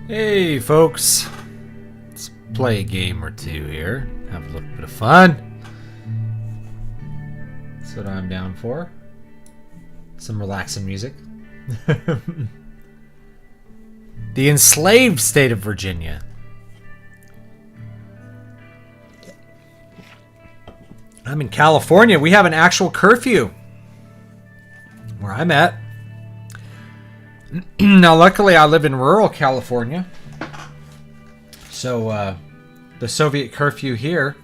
Hey folks, let's play a game or two here, have a little bit of fun. That's what I'm down for. Some relaxing music. The enslaved state of Virginia. I'm in California. We have an actual curfew where I'm at. Now, luckily, I live in rural California, so the Soviet curfew here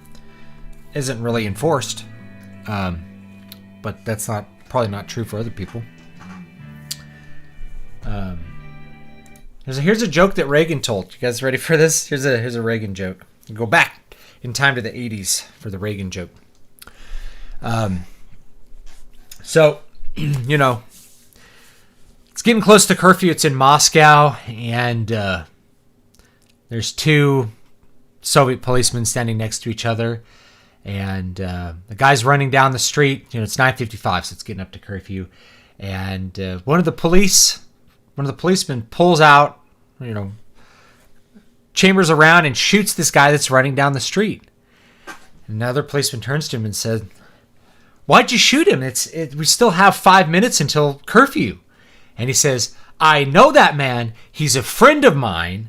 isn't really enforced. But that's probably not true for other people. Here's a joke that Reagan told. You guys ready for this? Here's a Reagan joke. Go back in time to the 80s for the Reagan joke. So, you know, it's getting close to curfew. It's in Moscow, and there's two Soviet policemen standing next to each other, and the guy's running down the street. You know, it's 9:55, so it's getting up to curfew, and one of the policemen pulls out, you know, chambers around and shoots this guy that's running down the street. Another policeman turns to him and said, "Why'd you shoot him? We still have 5 minutes until curfew." And he says, "I know that man. He's a friend of mine.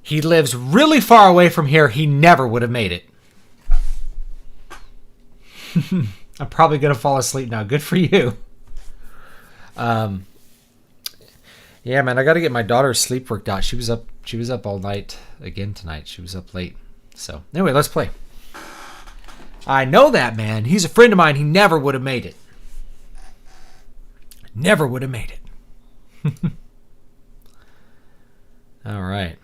He lives really far away from here. He never would have made it." I'm probably going to fall asleep now. Good for you. Yeah, man, I got to get my daughter's sleep worked out. She was up all night again tonight. She was up late. So anyway, let's play. I know that man. He's a friend of mine. He never would have made it. Never would have made it. All right.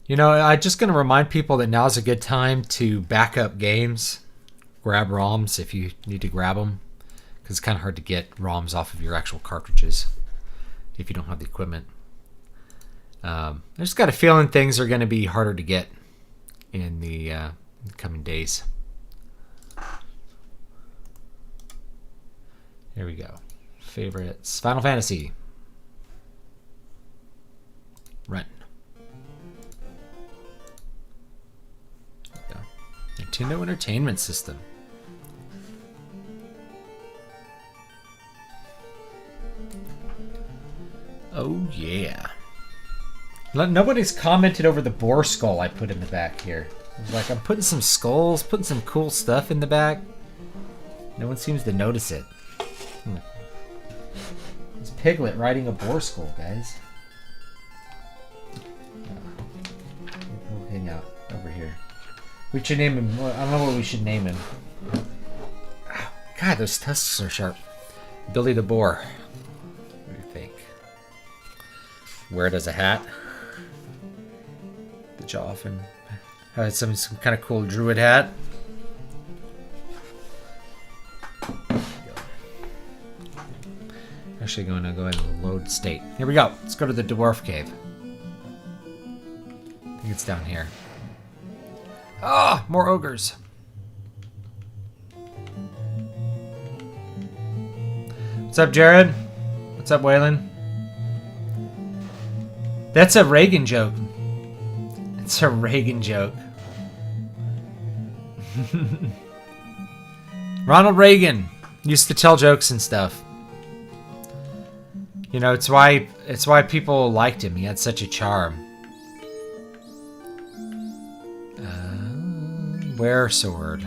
You know, I'm just going to remind people that now's a good time to back up games. Grab ROMs if you need to grab them, because it's kind of hard to get ROMs off of your actual cartridges if you don't have the equipment. I just got a feeling things are going to be harder to get in the coming days. Here we go. Favorites. Final Fantasy. Run. There we go. Nintendo Entertainment System. Oh yeah. Nobody's commented over the boar skull I put in the back here. It's like I'm putting some skulls, putting some cool stuff in the back. No one seems to notice it. It's Piglet riding a boar skull, guys. We'll hang out over here. We should name him. I don't know what we should name him. God, those tusks are sharp. Billy the Boar. What do you think? Wear it as a hat. Did you often have some kind of cool druid hat? Actually going to go ahead and load state. Here we go. Let's go to the dwarf cave. I think it's down here. Ah, more ogres. What's up, Jared? What's up, Waylon? That's a Reagan joke. It's a Reagan joke. Ronald Reagan used to tell jokes and stuff. You know, it's why people liked him. He had such a charm. Wear sword.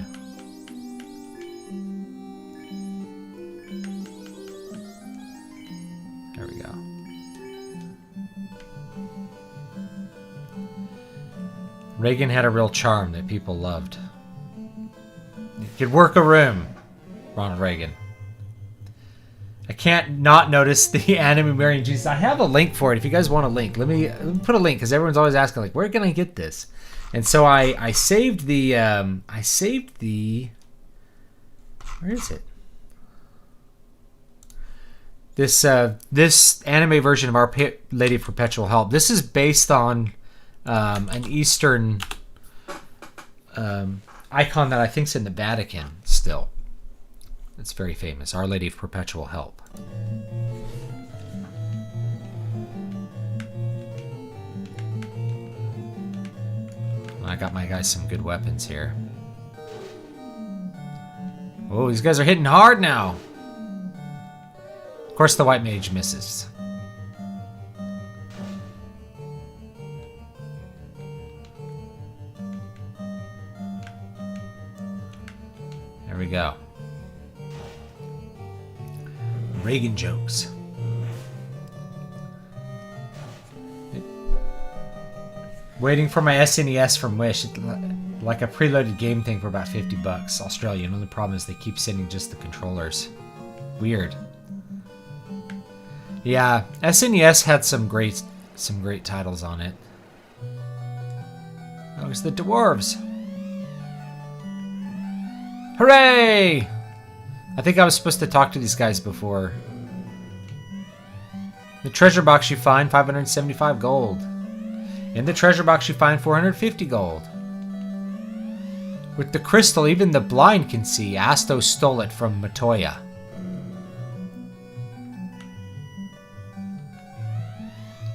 There we go. Reagan had a real charm that people loved. He could work a room, Ronald Reagan. I can't not notice the anime marrying Jesus. I have a link for it if you guys want a link. Let me put a link because everyone's always asking, like, where can I get this? And so I saved the where is it? This anime version of Our Lady of Perpetual Help. This is based on an Eastern icon that I think's in the Vatican still. It's very famous. Our Lady of Perpetual Help. I got my guys some good weapons here. Oh, these guys are hitting hard now. Of course, the white mage misses. There we go. Reagan jokes. Waiting for my SNES from Wish. Like a preloaded game thing for about $50 Australian. Only problem is they keep sending just the controllers. Weird. Yeah, SNES had some great titles on it. Oh, it's the dwarves. Hooray! I think I was supposed to talk to these guys before. The treasure box you find, 575 gold. In the treasure box you find 450 gold. With the crystal, even the blind can see. Asto stole it from Matoya.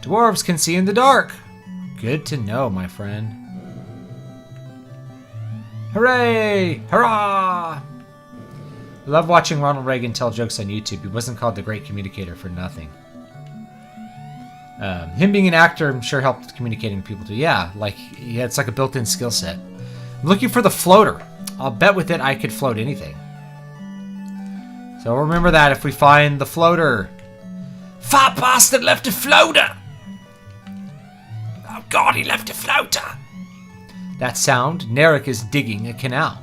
Dwarves can see in the dark. Good to know, my friend. Hooray! Hurrah! I love watching Ronald Reagan tell jokes on YouTube. He wasn't called the great communicator for nothing. Him being an actor, I'm sure, helped communicating with people too. Yeah, it's like a built-in skill set. I'm looking for the floater. I'll bet with it I could float anything. So remember that if we find the floater. Fat bastard left a floater! Oh God, he left a floater! That sound, Narek is digging a canal.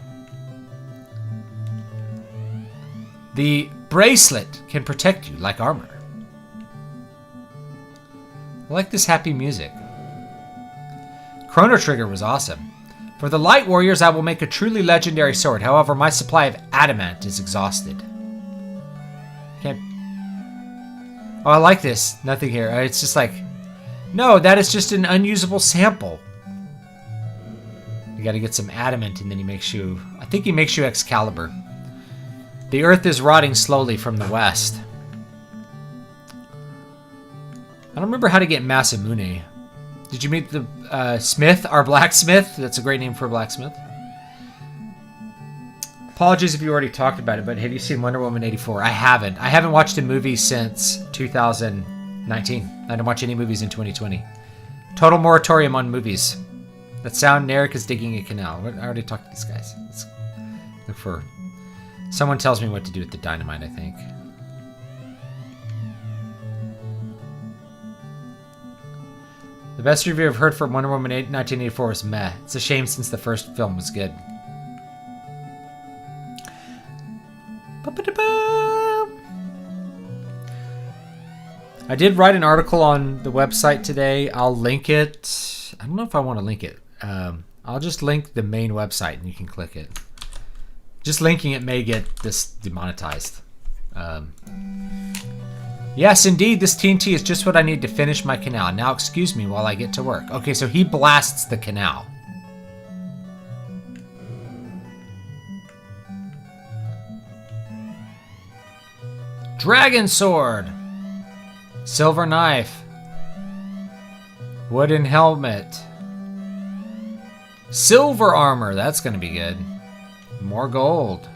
The bracelet can protect you like armor. I like this happy music. Chrono Trigger was awesome. For the Light Warriors, I will make a truly legendary sword. However, my supply of adamant is exhausted. Can't... Oh, I like this. Nothing here. It's just like... No, that is just an unusable sample. You gotta get some adamant and then he makes you... I think he makes you Excalibur. The earth is rotting slowly from the west. I don't remember how to get Masamune. Did you meet the Smith, our blacksmith? That's a great name for a blacksmith. Apologies if you already talked about it, but have you seen Wonder Woman 84? I haven't. I haven't watched a movie since 2019. I didn't watch any movies in 2020. Total moratorium on movies. That sound, Narek is digging a canal. I already talked to these guys. Let's look for... Someone tells me what to do with the dynamite, I think. The best review I've heard for Wonder Woman 1984 is meh. It's a shame since the first film was good. I did write an article on the website today. I'll link it. I don't know if I want to link it. I'll just link the main website and you can click it. Just linking it may get this demonetized. Yes, indeed, this TNT is just what I need to finish my canal. Now excuse me while I get to work. Okay, so he blasts the canal. Dragon sword. Silver knife. Wooden helmet. Silver armor. That's going to be good. More gold.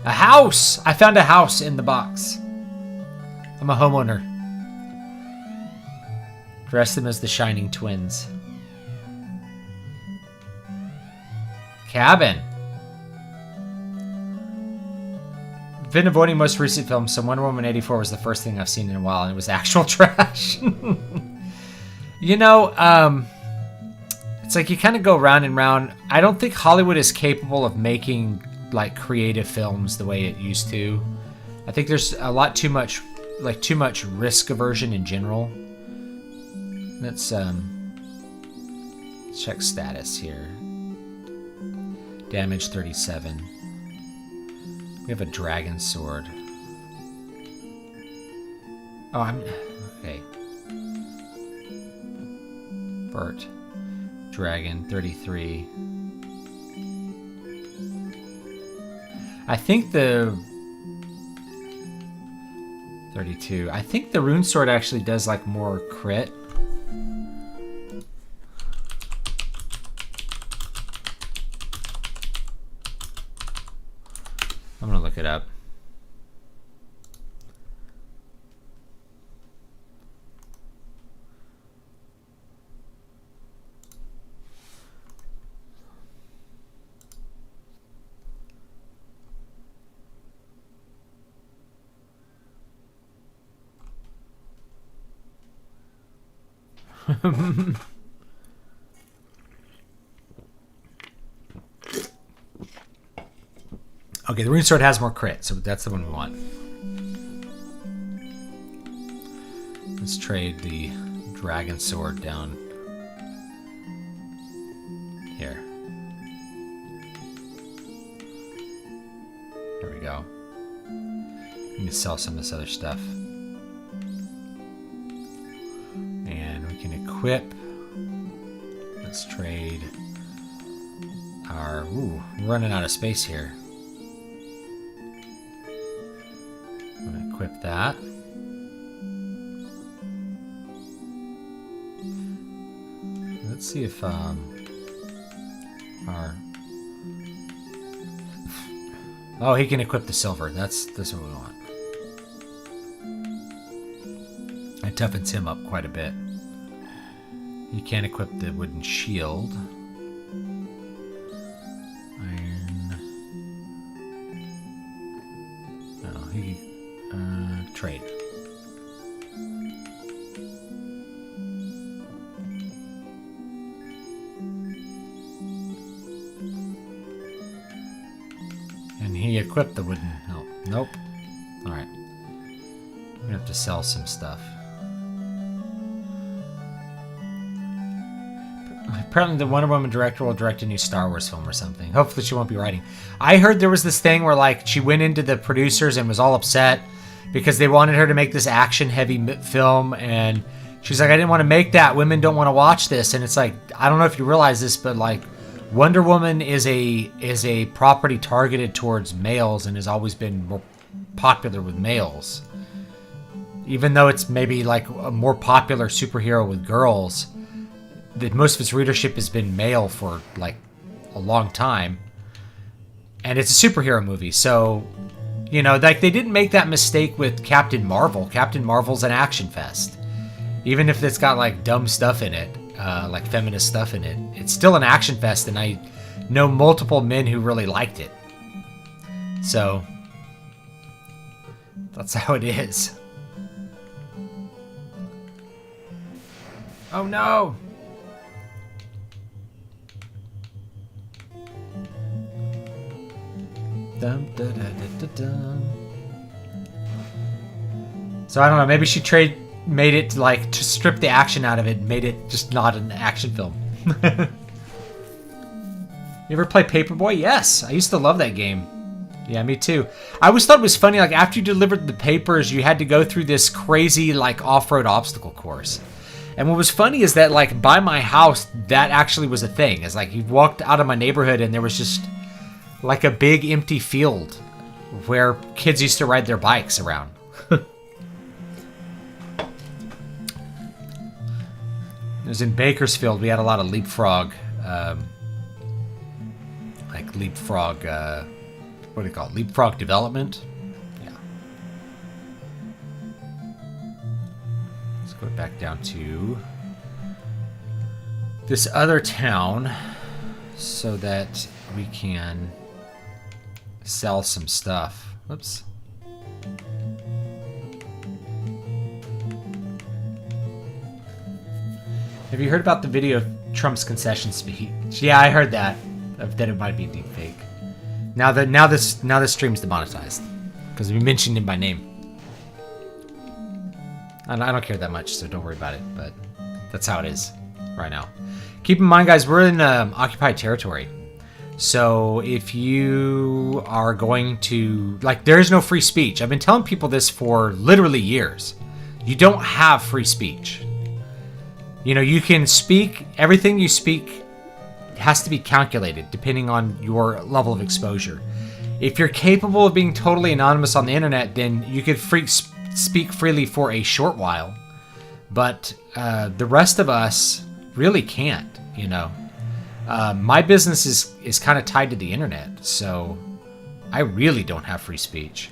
A house! I found a house in the box. I'm a homeowner. Dress them as the Shining Twins. Cabin. Been avoiding most recent films, so Wonder Woman 84 was the first thing I've seen in a while, and it was actual trash. You know, It's like you kind of go round and round. I don't think Hollywood is capable of making like creative films the way it used to. I think there's a lot too much risk aversion in general. Let's check status here. Damage 37. We have a dragon sword. Oh, I'm okay. Bert. Dragon 33. I think the 32. I think the rune sword actually does like more crit. I'm gonna look it up. Okay, the rune sword has more crit, so that's the one we want. Let's trade the dragon sword down here. There we go. We can sell some of this other stuff. And we can equip. Let's trade our... Ooh, we're running out of space here. I'm going to equip that. Let's see if our... Oh, he can equip the silver. That's what we want. It toughens him up quite a bit. You can't equip the wooden shield. Iron. Oh, he... trade. And he equipped the wooden... Oh, nope. Alright. We're gonna have to sell some stuff. Apparently the Wonder Woman director will direct a new Star Wars film or something. Hopefully she won't be writing. I heard there was this thing where like she went into the producers and was all upset because they wanted her to make this action-heavy film, and she's like, I didn't want to make that. Women don't want to watch this. And it's like, I don't know if you realize this, but like Wonder Woman is a property targeted towards males and has always been more popular with males. Even though it's maybe like a more popular superhero with girls, that most of its readership has been male for like a long time, and it's a superhero movie, so you know, like they didn't make that mistake with Captain Marvel. Captain Marvel's an action fest, even if it's got like dumb stuff in it, like feminist stuff in it. It's still an action fest, and I know multiple men who really liked it. So that's how it is. Oh no! Dum, da, da, da, da, dum. So I don't know, maybe she made it like to strip the action out of it, made it just not an action film. You ever play Paperboy? Yes, I used to love that game. Yeah, me too. I always thought it was funny, like after you delivered the papers, you had to go through this crazy like off-road obstacle course. And what was funny is that like by my house, that actually was a thing. It's like you walked out of my neighborhood and there was just like a big empty field where kids used to ride their bikes around. It was in Bakersfield. We had a lot of leapfrog, what do you call it? Leapfrog development. Yeah. Let's go back down to this other town so that we can sell some stuff. Whoops. Have you heard about the video Trump's concession speech. Yeah, I heard that it might be a deep fake. Now this stream's demonetized because we mentioned him by name. I don't care that much, so don't worry about it. But that's how it is right now. Keep in mind, guys, we're in occupied territory. So if you are going to... Like, there is no free speech. I've been telling people this for literally years. You don't have free speech. You know, you can speak... Everything you speak has to be calculated depending on your level of exposure. If you're capable of being totally anonymous on the internet, then you could speak freely for a short while. But the rest of us really can't, you know. My business is kind of tied to the internet, so I really don't have free speech.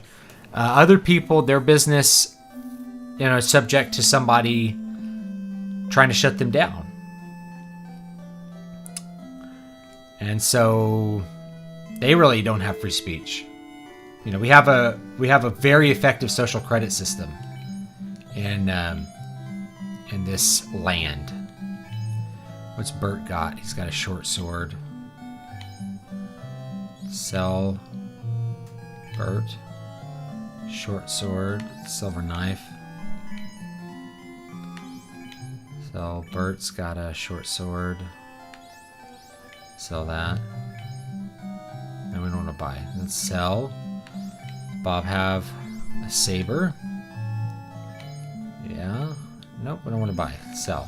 Other people, their business, you know, is subject to somebody trying to shut them down. And so they really don't have free speech. You know, we have a very effective social credit system in this land. What's Bert got? He's got a short sword. Sell Bert. Short sword, silver knife. So Bert's got a short sword. Sell that. No, we don't want to buy. Let's sell. Bob have a saber. Yeah. Nope, we don't want to buy. Sell.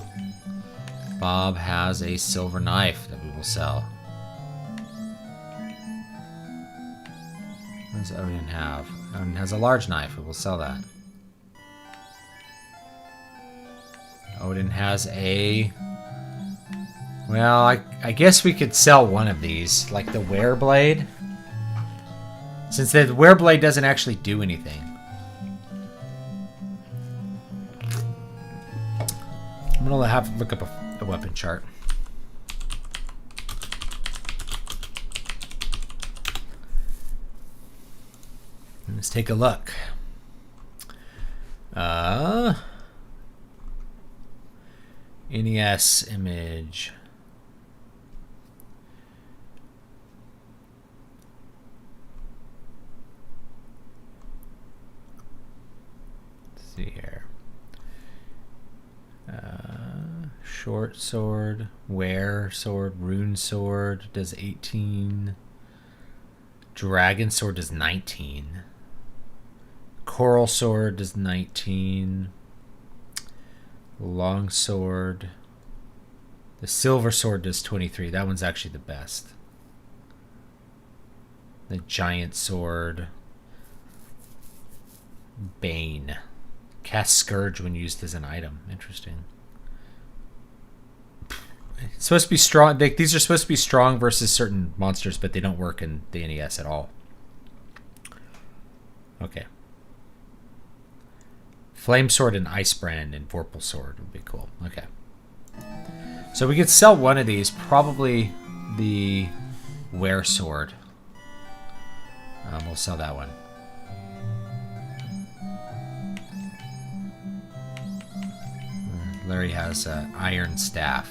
Bob has a silver knife that we will sell. What does Odin have? Odin has a large knife. We will sell that. Odin has a... Well, I guess we could sell one of these, like the wereblade. Since the wereblade doesn't actually do anything. I'm gonna have to look up a weapon chart. Let's take a look. NES image. Let's see here. Short sword, wear sword, rune sword does 18. Dragon sword does 19. Coral sword does 19. Long sword. The silver sword does 23. That one's actually the best. The giant sword. Bane. Cast Scourge when used as an item. Interesting. It's supposed to be strong. These are supposed to be strong versus certain monsters, but they don't work in the NES at all. Okay. Flame Sword and Ice Brand and Vorpal Sword would be cool. Okay. So we could sell one of these. Probably the Wear Sword. We'll sell that one. Larry has an Iron Staff.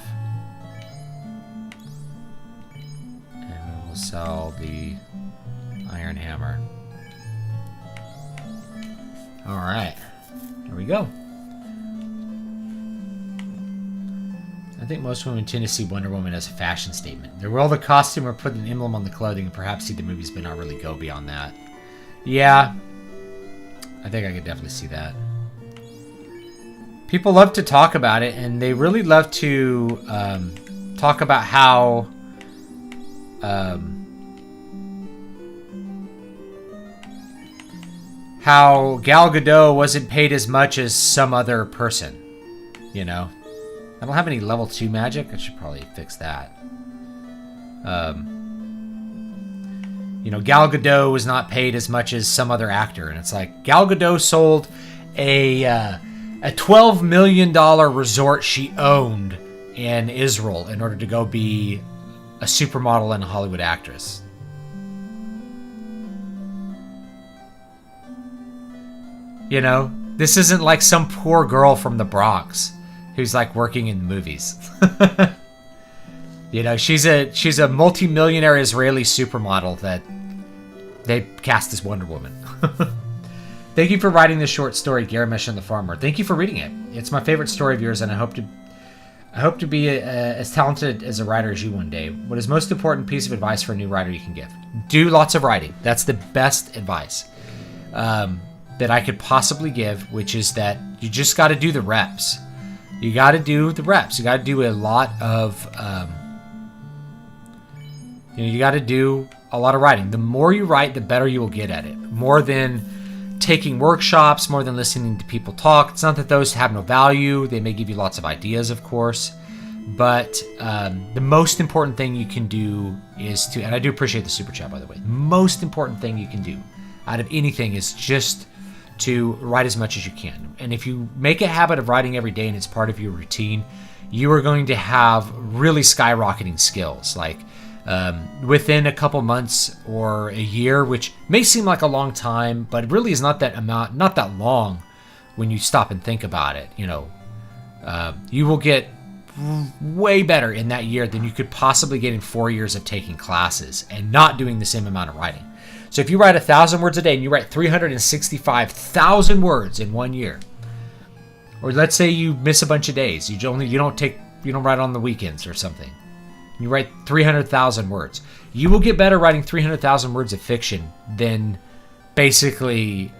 And we will sell the Iron Hammer. Alright. There we go. I think most women tend to see Wonder Woman as a fashion statement. They wear the costume or put an emblem on the clothing and perhaps see the movies but not really go beyond that. Yeah. I think I could definitely see that. People love to talk about it, and they really love to talk about how Gal Gadot wasn't paid as much as some other person. You know? I don't have any level 2 magic. I should probably fix that. You know, Gal Gadot was not paid as much as some other actor. And it's like, Gal Gadot sold a $12 million resort she owned in Israel in order to go be a supermodel and a Hollywood actress. You know, this isn't like some poor girl from the Bronx who's like working in movies. You know, she's a multi-millionaire Israeli supermodel that they cast as Wonder Woman. Thank you for writing this short story, Garamesh and the Farmer. Thank you for reading it. It's my favorite story of yours, and I hope to be as talented as a writer as you one day. What is most important piece of advice for a new writer you can give? Do lots of writing. That's the best advice that I could possibly give, which is that you just got to do the reps. You got to do the reps. You got to do a lot of, you got to do a lot of writing. The more you write, the better you will get at it. More than taking workshops, more than listening to people talk. It's not that those have no value. They may give you lots of ideas, of course. But the most important thing you can do is to, and I do appreciate the super chat, by the way. The most important thing you can do out of anything is just to write as much as you can. And if you make a habit of writing every day and it's part of your routine, you are going to have really skyrocketing skills. Like within a couple months or a year, which may seem like a long time, but it really is not that long when you stop and think about it. You will get way better in that year than you could possibly get in 4 years of taking classes and not doing the same amount of writing. So if you write 1,000 words a day and you write 365,000 words in 1 year, or let's say you miss a bunch of days, you don't write on the weekends or something. You write 300,000 words. You will get better writing 300,000 words of fiction than basically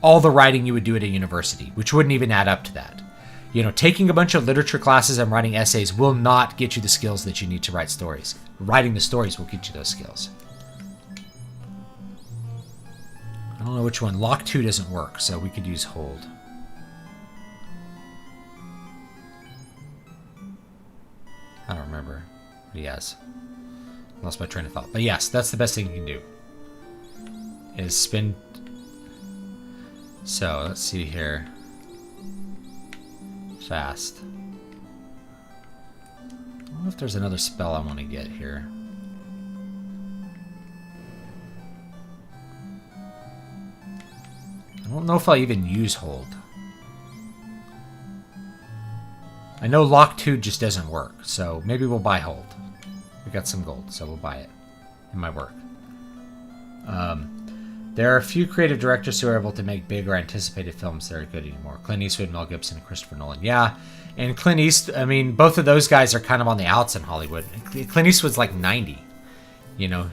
all the writing you would do at a university, which wouldn't even add up to that. Taking a bunch of literature classes and writing essays will not get you the skills that you need to write stories. Writing the stories will get you those skills. I don't know which one. Lock 2 doesn't work, so we could use hold. I don't remember what he has. Lost my train of thought. But yes, that's the best thing you can do. Is spin. So, let's see here. Fast. I wonder if there's another spell I want to get here. I don't know if I'll even use hold. I know lock 2 just doesn't work, so maybe we'll buy hold. We got some gold, so we'll buy it. It might work. There are a few creative directors who are able to make big or anticipated films that are good anymore. Clint Eastwood, Mel Gibson, and Christopher Nolan. Yeah, and Clint Eastwood, both of those guys are kind of on the outs in Hollywood. Clint Eastwood's like 90. I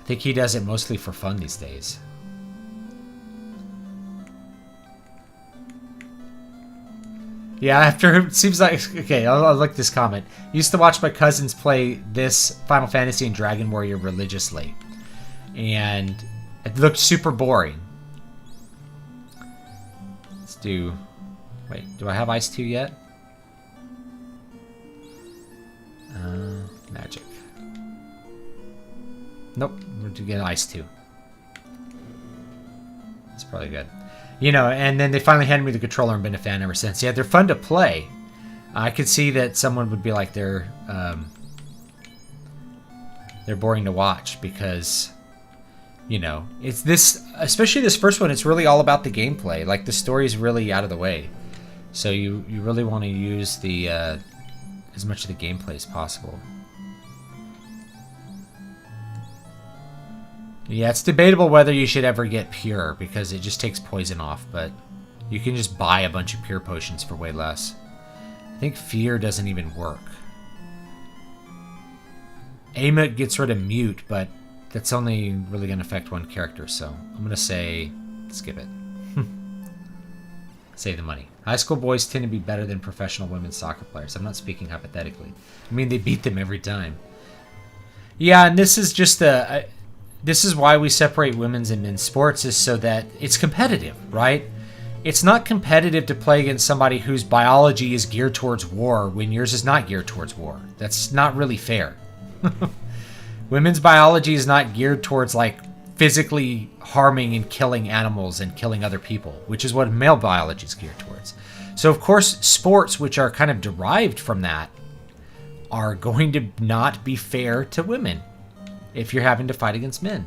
think he does it mostly for fun these days. Yeah, after it seems like... Okay, I'll look this comment. Used to watch my cousins play this Final Fantasy and Dragon Warrior religiously. And it looked super boring. Let's do... Wait, do I have Ice 2 yet? Magic. Nope, we're going to get Ice 2. That's probably good. And then they finally handed me the controller and been a fan ever since. Yeah, they're fun to play. I could see that someone would be like they're boring to watch because, it's this, especially this first one, it's really all about the gameplay. Like, the story's really out of the way. So you really want to use the as much of the gameplay as possible. Yeah, it's debatable whether you should ever get pure, because it just takes poison off, but you can just buy a bunch of pure potions for way less. I think fear doesn't even work. Aim gets rid of mute, but that's only really going to affect one character, so I'm going to say skip it. Save the money. High school boys tend to be better than professional women's soccer players. I'm not speaking hypothetically. They beat them every time. Yeah, and this is just this is why we separate women's and men's sports, is so that it's competitive, right? It's not competitive to play against somebody whose biology is geared towards war when yours is not geared towards war. That's not really fair. Women's biology is not geared towards, like, physically harming and killing animals and killing other people, which is what male biology is geared towards. So, of course, sports, which are kind of derived from that, are going to not be fair to women if you're having to fight against men.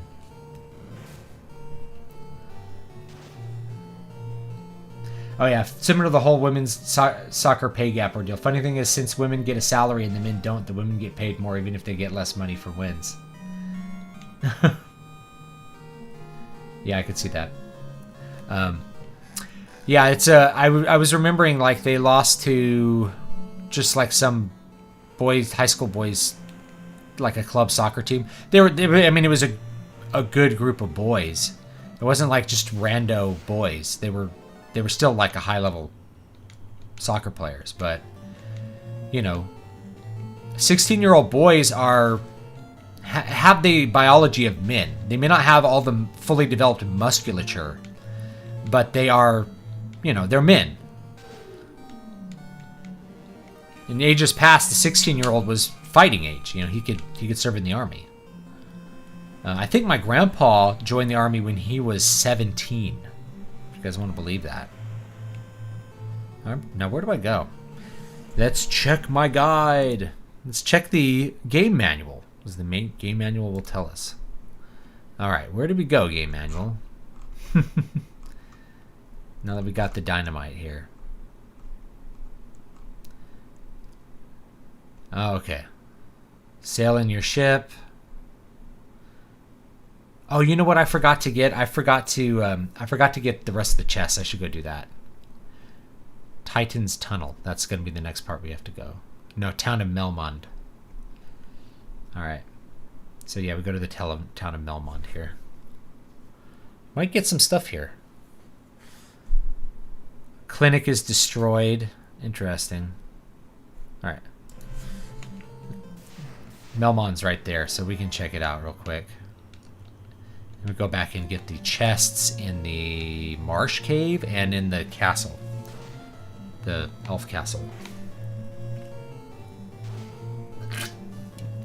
Oh yeah, similar to the whole women's soccer pay gap ordeal. Funny thing is, since women get a salary and the men don't, the women get paid more even if they get less money for wins. Yeah, I could see that. Yeah, it's I was remembering like they lost to just like some boys, high school boys, like a club soccer team. They were I mean, it was a good group of boys. It wasn't like just rando boys. They were still like a high level soccer players, but you know, 16-year-old boys are have the biology of men. They may not have all the fully developed musculature, but they are, you know, they're men. In ages past, the 16-year-old was fighting age. You know, he could serve in the army. I think my grandpa joined the army when he was 17. If you guys want to believe that. Now, where do I go? Let's check my guide. Let's check the game manual. As the main game manual will tell us. All right, where do we go, game manual? Now that we got the dynamite here. Oh, okay. Sail in your ship. Oh, you know what I forgot to get? I forgot to get the rest of the chests. I should go do that. Titan's Tunnel. That's going to be the next part we have to go. No, Town of Melmond. Alright. So yeah, we go to the town of Melmond here. Might get some stuff here. Clinic is destroyed. Interesting. Alright. Melmond's right there, so we can check it out real quick. And we go back and get the chests in the marsh cave and in the castle. The elf castle.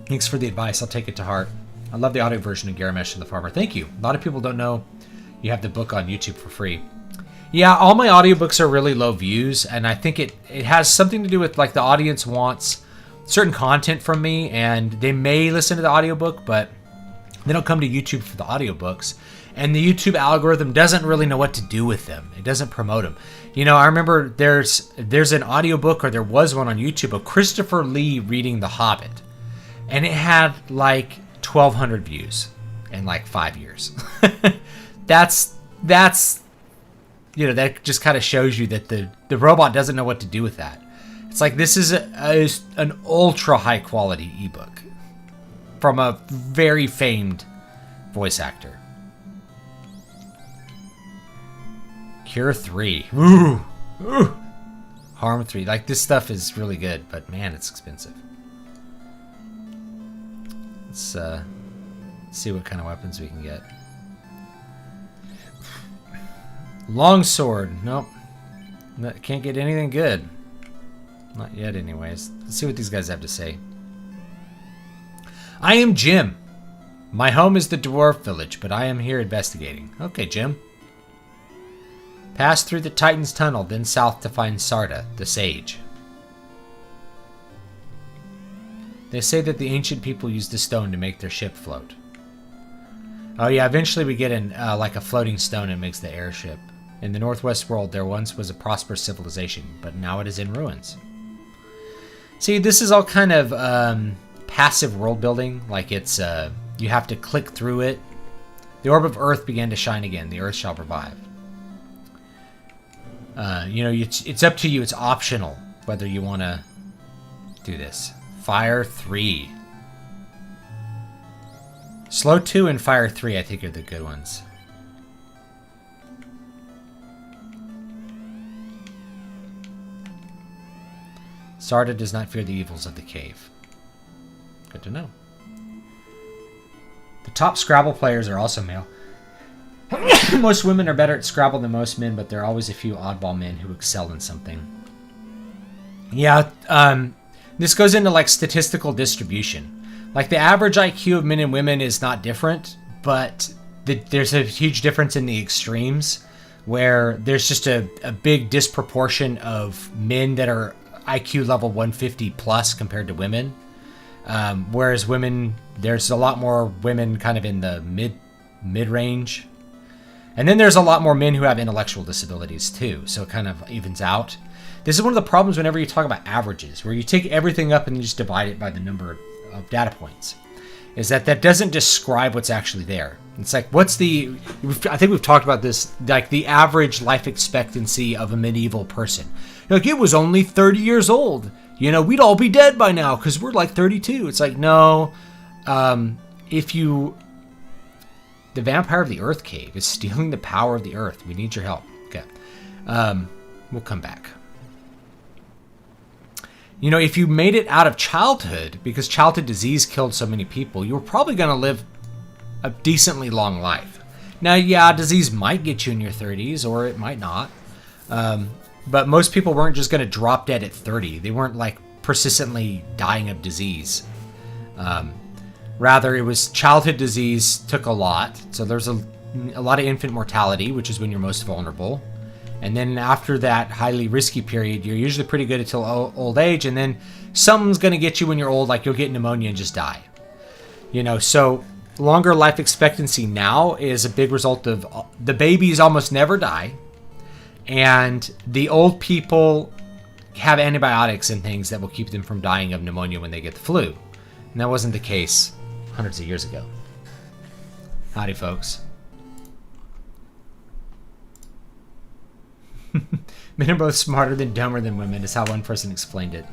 Thanks for the advice. I'll take it to heart. I love the audio version of Garamesh and the Farmer. Thank you. A lot of people don't know you have the book on YouTube for free. Yeah, all my audiobooks are really low views, and I think it has something to do with like the audience wants certain content from me, and they may listen to the audiobook, but they don't come to YouTube for the audiobooks. And the YouTube algorithm doesn't really know what to do with them. It doesn't promote them. You know, I remember there's an audiobook, or there was one on YouTube, of Christopher Lee reading The Hobbit. And it had like 1,200 views in like 5 years. That's you know, that just kind of shows you that the robot doesn't know what to do with that. It's like, this is an ultra high quality ebook from a very famed voice actor. Cure 3. Ooh. Ooh. Harm 3. Like, this stuff is really good, but man, it's expensive. Let's see what kind of weapons we can get. Longsword. Nope. Can't get anything good. Not yet, anyways. Let's see what these guys have to say. I am Jim. My home is the dwarf village, but I am here investigating. Okay, Jim. Pass through the Titan's Tunnel, then south to find Sarda, the sage. They say that the ancient people used the stone to make their ship float. Oh yeah, eventually we get in like a floating stone and makes the airship. In the Northwest world, there once was a prosperous civilization, but now it is in ruins. See, this is all kind of passive world building. Like, it's you have to click through it. The orb of Earth began to shine again. The Earth shall revive. You know, it's up to you. It's optional whether you want to do this. Fire 3. Slow 2 and Fire 3, I think, are the good ones. Sarda does not fear the evils of the cave. Good to know. The top Scrabble players are also male. Most women are better at Scrabble than most men, but there are always a few oddball men who excel in something. Yeah, this goes into like statistical distribution. Like, the average IQ of men and women is not different, but there's a huge difference in the extremes, where there's just a big disproportion of men that are IQ level 150 plus compared to women. Whereas women, there's a lot more women kind of in the mid-range. And then there's a lot more men who have intellectual disabilities too, so it kind of evens out. This is one of the problems whenever you talk about averages, where you take everything up and you just divide it by the number of data points, is that doesn't describe what's actually there. It's like, I think we've talked about this, like the average life expectancy of a medieval person. Like, it was only 30 years old. We'd all be dead by now because we're like 32. It's like, no, the Vampire of the Earth Cave is stealing the power of the Earth. We need your help. Okay. We'll come back. If you made it out of childhood, because childhood disease killed so many people, you were probably going to live a decently long life. Now, yeah, disease might get you in your 30s, or it might not. But most people weren't just going to drop dead at 30. They weren't like persistently dying of disease. Rather, it was childhood disease took a lot. So there's a lot of infant mortality, which is when you're most vulnerable. And then after that highly risky period, you're usually pretty good until old age. And then something's going to get you when you're old, like you'll get pneumonia and just die. So longer life expectancy now is a big result of the babies almost never die. And the old people have antibiotics and things that will keep them from dying of pneumonia when they get the flu. And that wasn't the case hundreds of years ago. Howdy, folks. Men are both smarter than dumber than women is how one person explained it.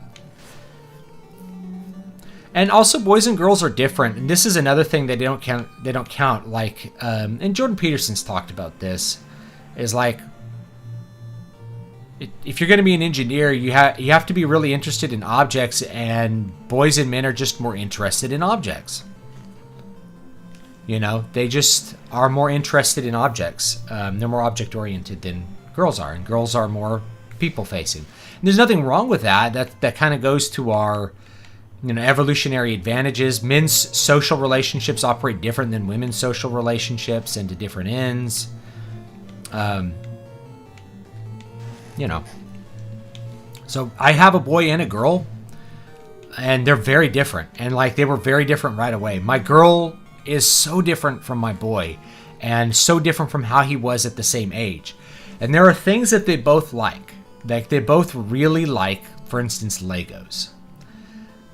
And also, boys and girls are different. And this is another thing that they don't count. Like, and Jordan Peterson's talked about this. Is like, if you're going to be an engineer, you have to be really interested in objects, and boys and men are just more interested in objects. They just are more interested in objects. They're more object-oriented than girls are, and girls are more people-facing. And there's nothing wrong with that. That kind of goes to our evolutionary advantages. Men's social relationships operate different than women's social relationships, and to different ends. So I have a boy and a girl, and they're very different. And like, they were very different right away. My girl is so different from my boy, and so different from how he was at the same age. And there are things that they both like. Like, they both really like, for instance, Legos.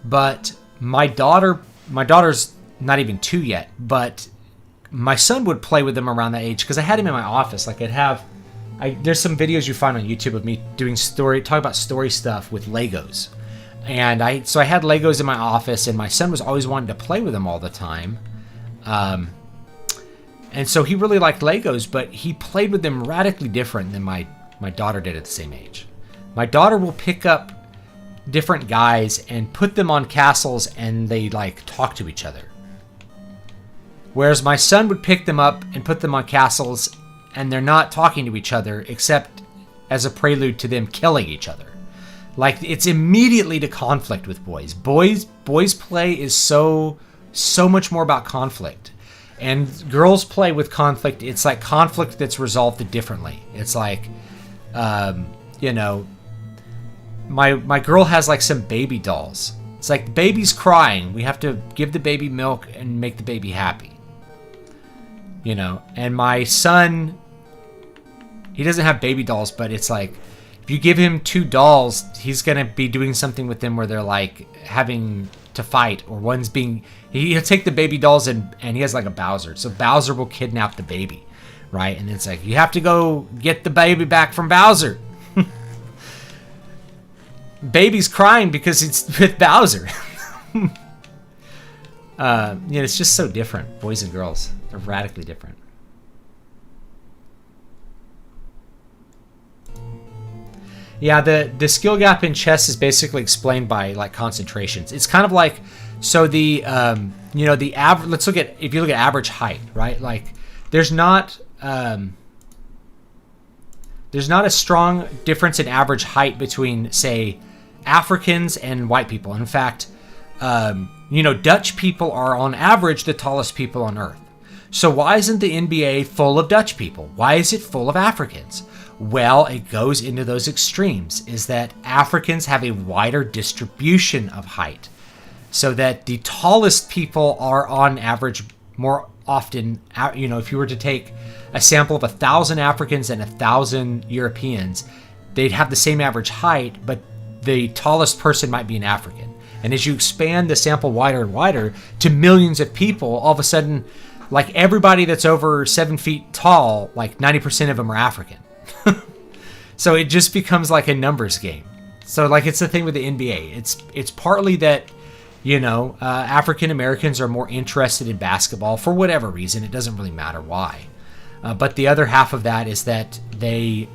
But my daughter's not even 2 yet, but my son would play with them around that age, because I had him in my office. Like, there's some videos you find on YouTube of me talking about story stuff with Legos. And I had Legos in my office, and my son was always wanting to play with them all the time. And so he really liked Legos, but he played with them radically different than my daughter did at the same age. My daughter will pick up different guys and put them on castles, and they like talk to each other. Whereas my son would pick them up and put them on castles, and they're not talking to each other except as a prelude to them killing each other. Like, it's immediately to conflict with boys. Boys play is so much more about conflict. And girls play with conflict. It's like conflict that's resolved differently. It's like, my girl has like some baby dolls. It's like, the baby's crying. We have to give the baby milk and make the baby happy. And my son, he doesn't have baby dolls, but it's like, if you give him 2 dolls, he's going to be doing something with them where they're like having to fight, or he'll take the baby dolls and he has like a Bowser. So Bowser will kidnap the baby, right? And it's like, you have to go get the baby back from Bowser. Baby's crying because it's with Bowser. It's just so different. Boys and girls, they're radically different. Yeah, the skill gap in chess is basically explained by like concentrations. It's kind of like, so the the average. If you look at average height, right? Like, there's not a strong difference in average height between, say, Africans and white people. In fact, Dutch people are on average the tallest people on Earth. So why isn't the NBA full of Dutch people? Why is it full of Africans? Well, it goes into those extremes, is that Africans have a wider distribution of height, so that the tallest people are on average more often, if you were to take a sample of 1,000 Africans and 1,000 Europeans, they'd have the same average height, but the tallest person might be an African. And as you expand the sample wider and wider to millions of people, all of a sudden, like everybody that's over 7 feet tall, like 90% of them are African. So it just becomes like a numbers game. So like it's the thing with the NBA. It's partly that, African Americans are more interested in basketball for whatever reason. It doesn't really matter why. But the other half of that is that the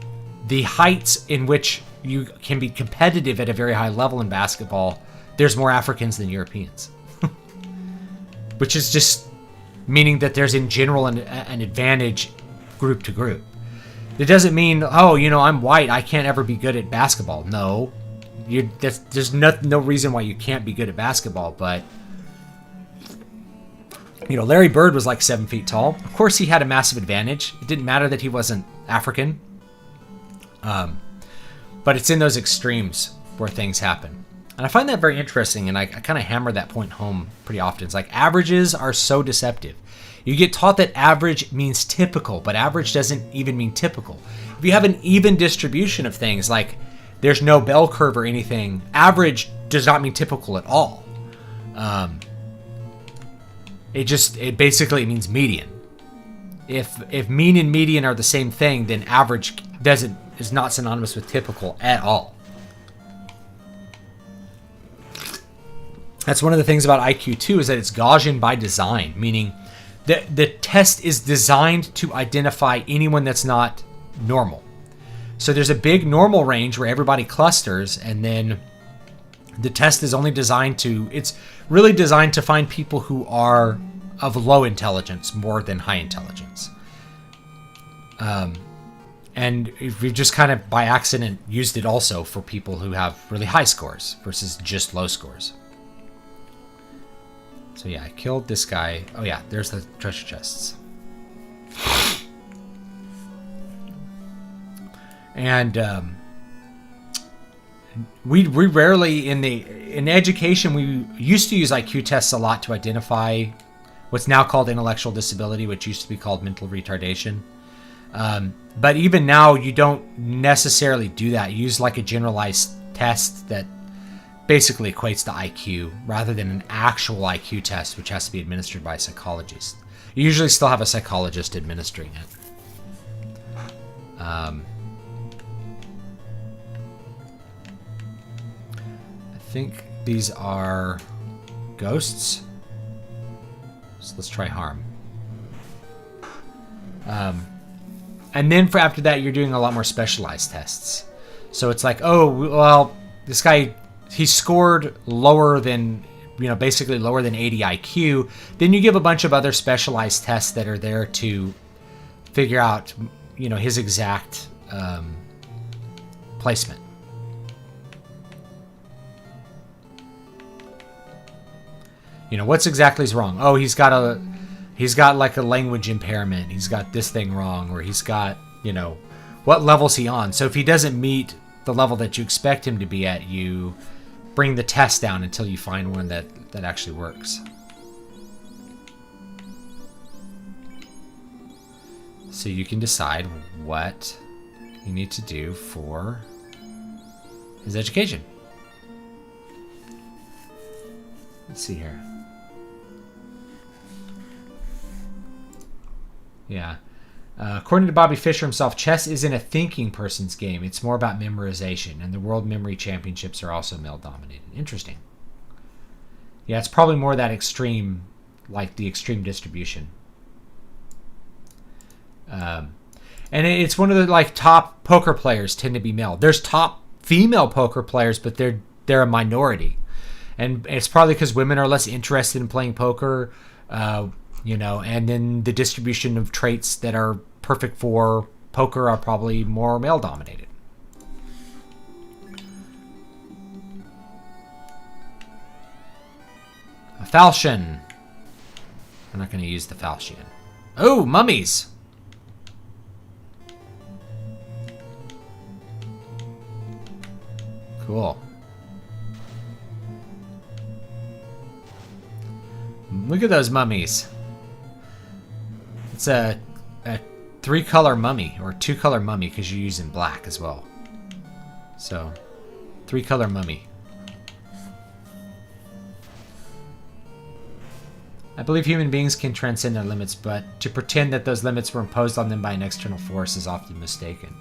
heights in which you can be competitive at a very high level in basketball, there's more Africans than Europeans. Which is just meaning that there's in general an advantage group to group. It doesn't mean, I'm white, I can't ever be good at basketball. No. There's no reason why you can't be good at basketball, but Larry Bird was like 7 feet tall. Of course he had a massive advantage. It didn't matter that he wasn't African. But it's in those extremes where things happen. And I find that very interesting, and I kind of hammer that point home pretty often. It's like averages are so deceptive. You get taught that average means typical, but average doesn't even mean typical. If you have an even distribution of things, like there's no bell curve or anything, average does not mean typical at all. It basically means median. If mean and median are the same thing, then average is not synonymous with typical at all. That's one of the things about IQ too, is that it's Gaussian by design, meaning the test is designed to identify anyone that's not normal. So there's a big normal range where everybody clusters, and then the test is only it's really designed to find people who are of low intelligence more than high intelligence. And we've just kind of by accident used it also for people who have really high scores versus just low scores. So yeah, I killed this guy. Oh yeah, there's the treasure chests. And we rarely in education, we used to use IQ tests a lot to identify what's now called intellectual disability, which used to be called mental retardation. But even now, you don't necessarily do that. You use like a generalized test that basically equates to IQ rather than an actual IQ test, which has to be administered by a psychologist. You usually still have a psychologist administering it. I think these are ghosts. So let's try harm. And then after that, you're doing a lot more specialized tests. So it's like, oh, well, this guy, he scored lower than, basically lower than 80 IQ. Then you give a bunch of other specialized tests that are there to figure out, his exact placement. What's exactly wrong? Oh, he's got like a language impairment. He's got this thing wrong, or he's got, what level's he on? So if he doesn't meet the level that you expect him to be at, you bring the test down until you find one that actually works. So you can decide what you need to do for his education. Let's see here. Yeah. According to Bobby Fischer himself, chess isn't a thinking person's game. It's more about memorization, and the World Memory Championships are also male-dominated. Interesting. Yeah, it's probably more that extreme, like the extreme distribution. And it's one of the top poker players tend to be male. There's top female poker players, but they're a minority, and it's probably because women are less interested in playing poker. And then the distribution of traits that are perfect for poker are probably more male-dominated. A falchion. I'm not going to use the falchion. Oh, mummies! Cool. Look at those mummies. It's a 3-color mummy, or 2-color mummy, because you're using black as well. So, 3-color mummy. I believe human beings can transcend their limits, but to pretend that those limits were imposed on them by an external force is often mistaken.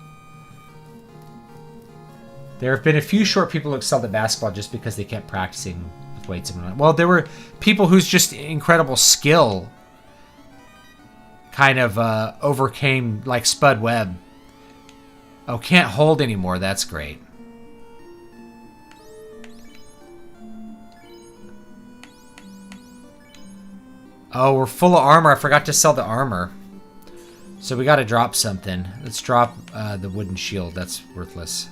There have been a few short people who excelled at basketball just because they kept practicing with weights and whatnot. Well, there were people whose just incredible skill kind of overcame, like Spud Webb. Oh, can't hold anymore. That's great. Oh, we're full of armor. I forgot to sell the armor. So we got to drop something. Let's drop the wooden shield. That's worthless.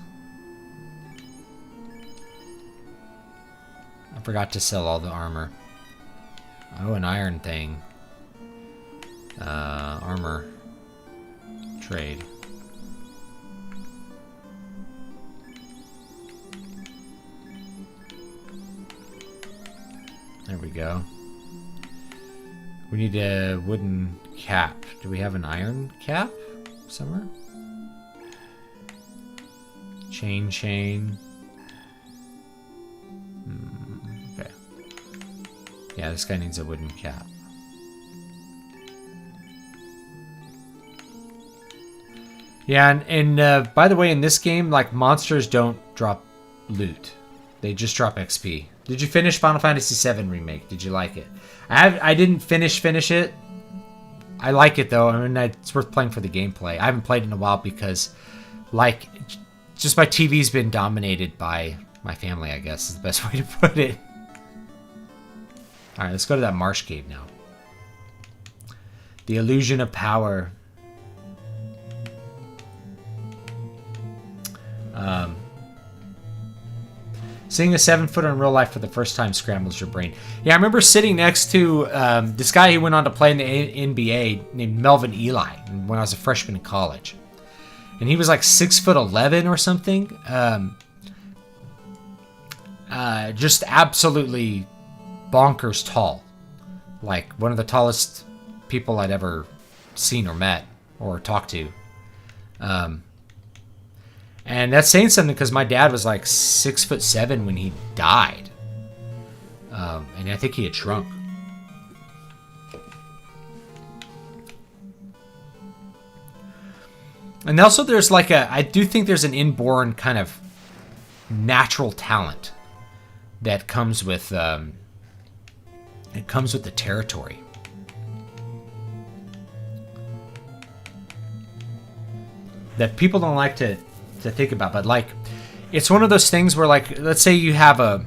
I forgot to sell all the armor. Oh, an iron thing. Armor. Trade. There we go. We need a wooden cap. Do we have an iron cap somewhere? Chain. Okay. Yeah, this guy needs a wooden cap. Yeah, and by the way, in this game, like, monsters don't drop loot. They just drop XP. Did you finish Final Fantasy VII Remake? Did you like it? I didn't finish it. I like it, though. I mean, it's worth playing for the gameplay. I haven't played in a while because, like, just my TV's been dominated by my family, I guess, is the best way to put it. Alright, let's go to that marsh cave now. The illusion of power. Seeing a 7-footer in real life for the first time scrambles your brain. Yeah, I remember sitting next to this guy who went on to play in the NBA named Melvin Ely when I was a freshman in college. And he was like 6'11" or something. Just absolutely bonkers tall. Like one of the tallest people I'd ever seen or met or talked to. And that's saying something because my dad was like 6'7" when he died. And I think he had shrunk. And also there's like I do think there's an inborn kind of natural talent that comes with, it comes with the territory. That people don't like to think about, but like it's one of those things where, like, let's say you have a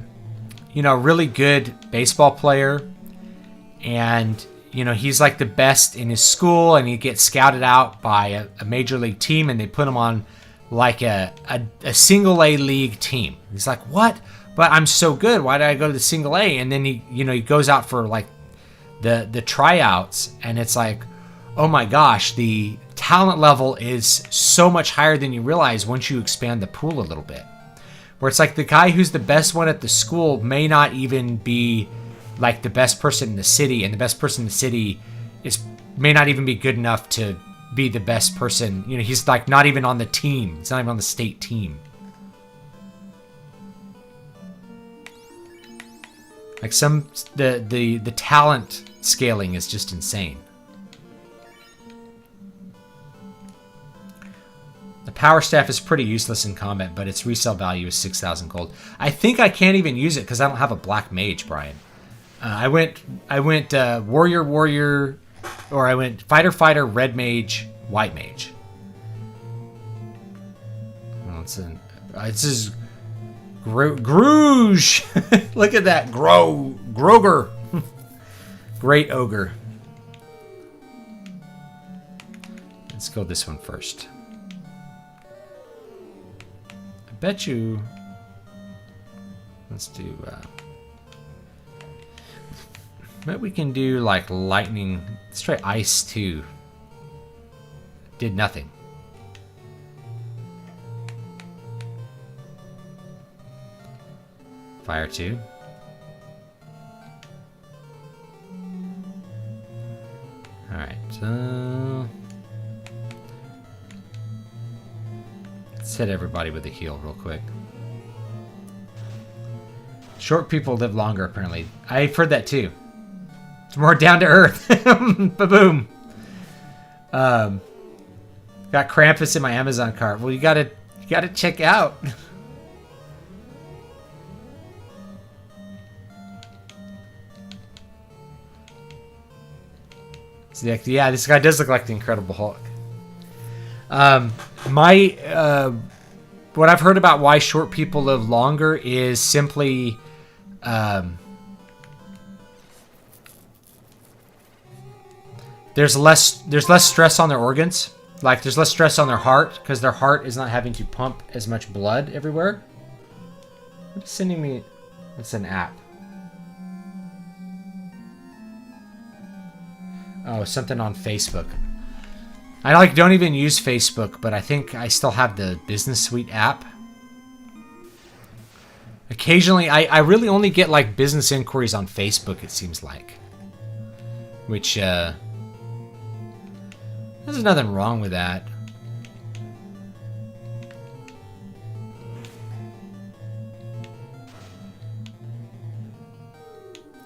really good baseball player and he's like the best in his school and he gets scouted out by a major league team and they put him on like a single A league team. He's like, what? But I'm so good, why did I go to the single A? And then he goes out for like the tryouts and it's like, oh my gosh, the talent level is so much higher than you realize once you expand the pool a little bit. Where it's like the guy who's the best one at the school may not even be like the best person in the city, and the best person in the city may not even be good enough to be the best person. He's like not even on the team. He's not even on the state team. Like the talent scaling is just insane. The power staff is pretty useless in combat, but its resale value is 6,000 gold. I think I can't even use it because I don't have a black mage, Brian. I went warrior, or I went fighter, red mage, white mage. Well, this is Grooge. Look at that, Groger, great ogre. Let's go this one first. Bet you. Let's do. Bet we can do like lightning. Let's try ice 2. Did nothing. Fire 2. Alright, so... let's hit everybody with a heal real quick. Short people live longer, apparently. I've heard that too. It's more down to earth. Ba-boom. Got Krampus in my Amazon cart. Well, you gotta check out. Yeah, this guy does look like the Incredible Hulk. What I've heard about why short people live longer is simply, there's less stress on their organs. Like, there's less stress on their heart because their heart is not having to pump as much blood everywhere. What's sending me? It's an app. Oh, something on Facebook. I don't even use Facebook, but I think I still have the Business Suite app. Occasionally, I really only get like business inquiries on Facebook, it seems like. Which, there's nothing wrong with that.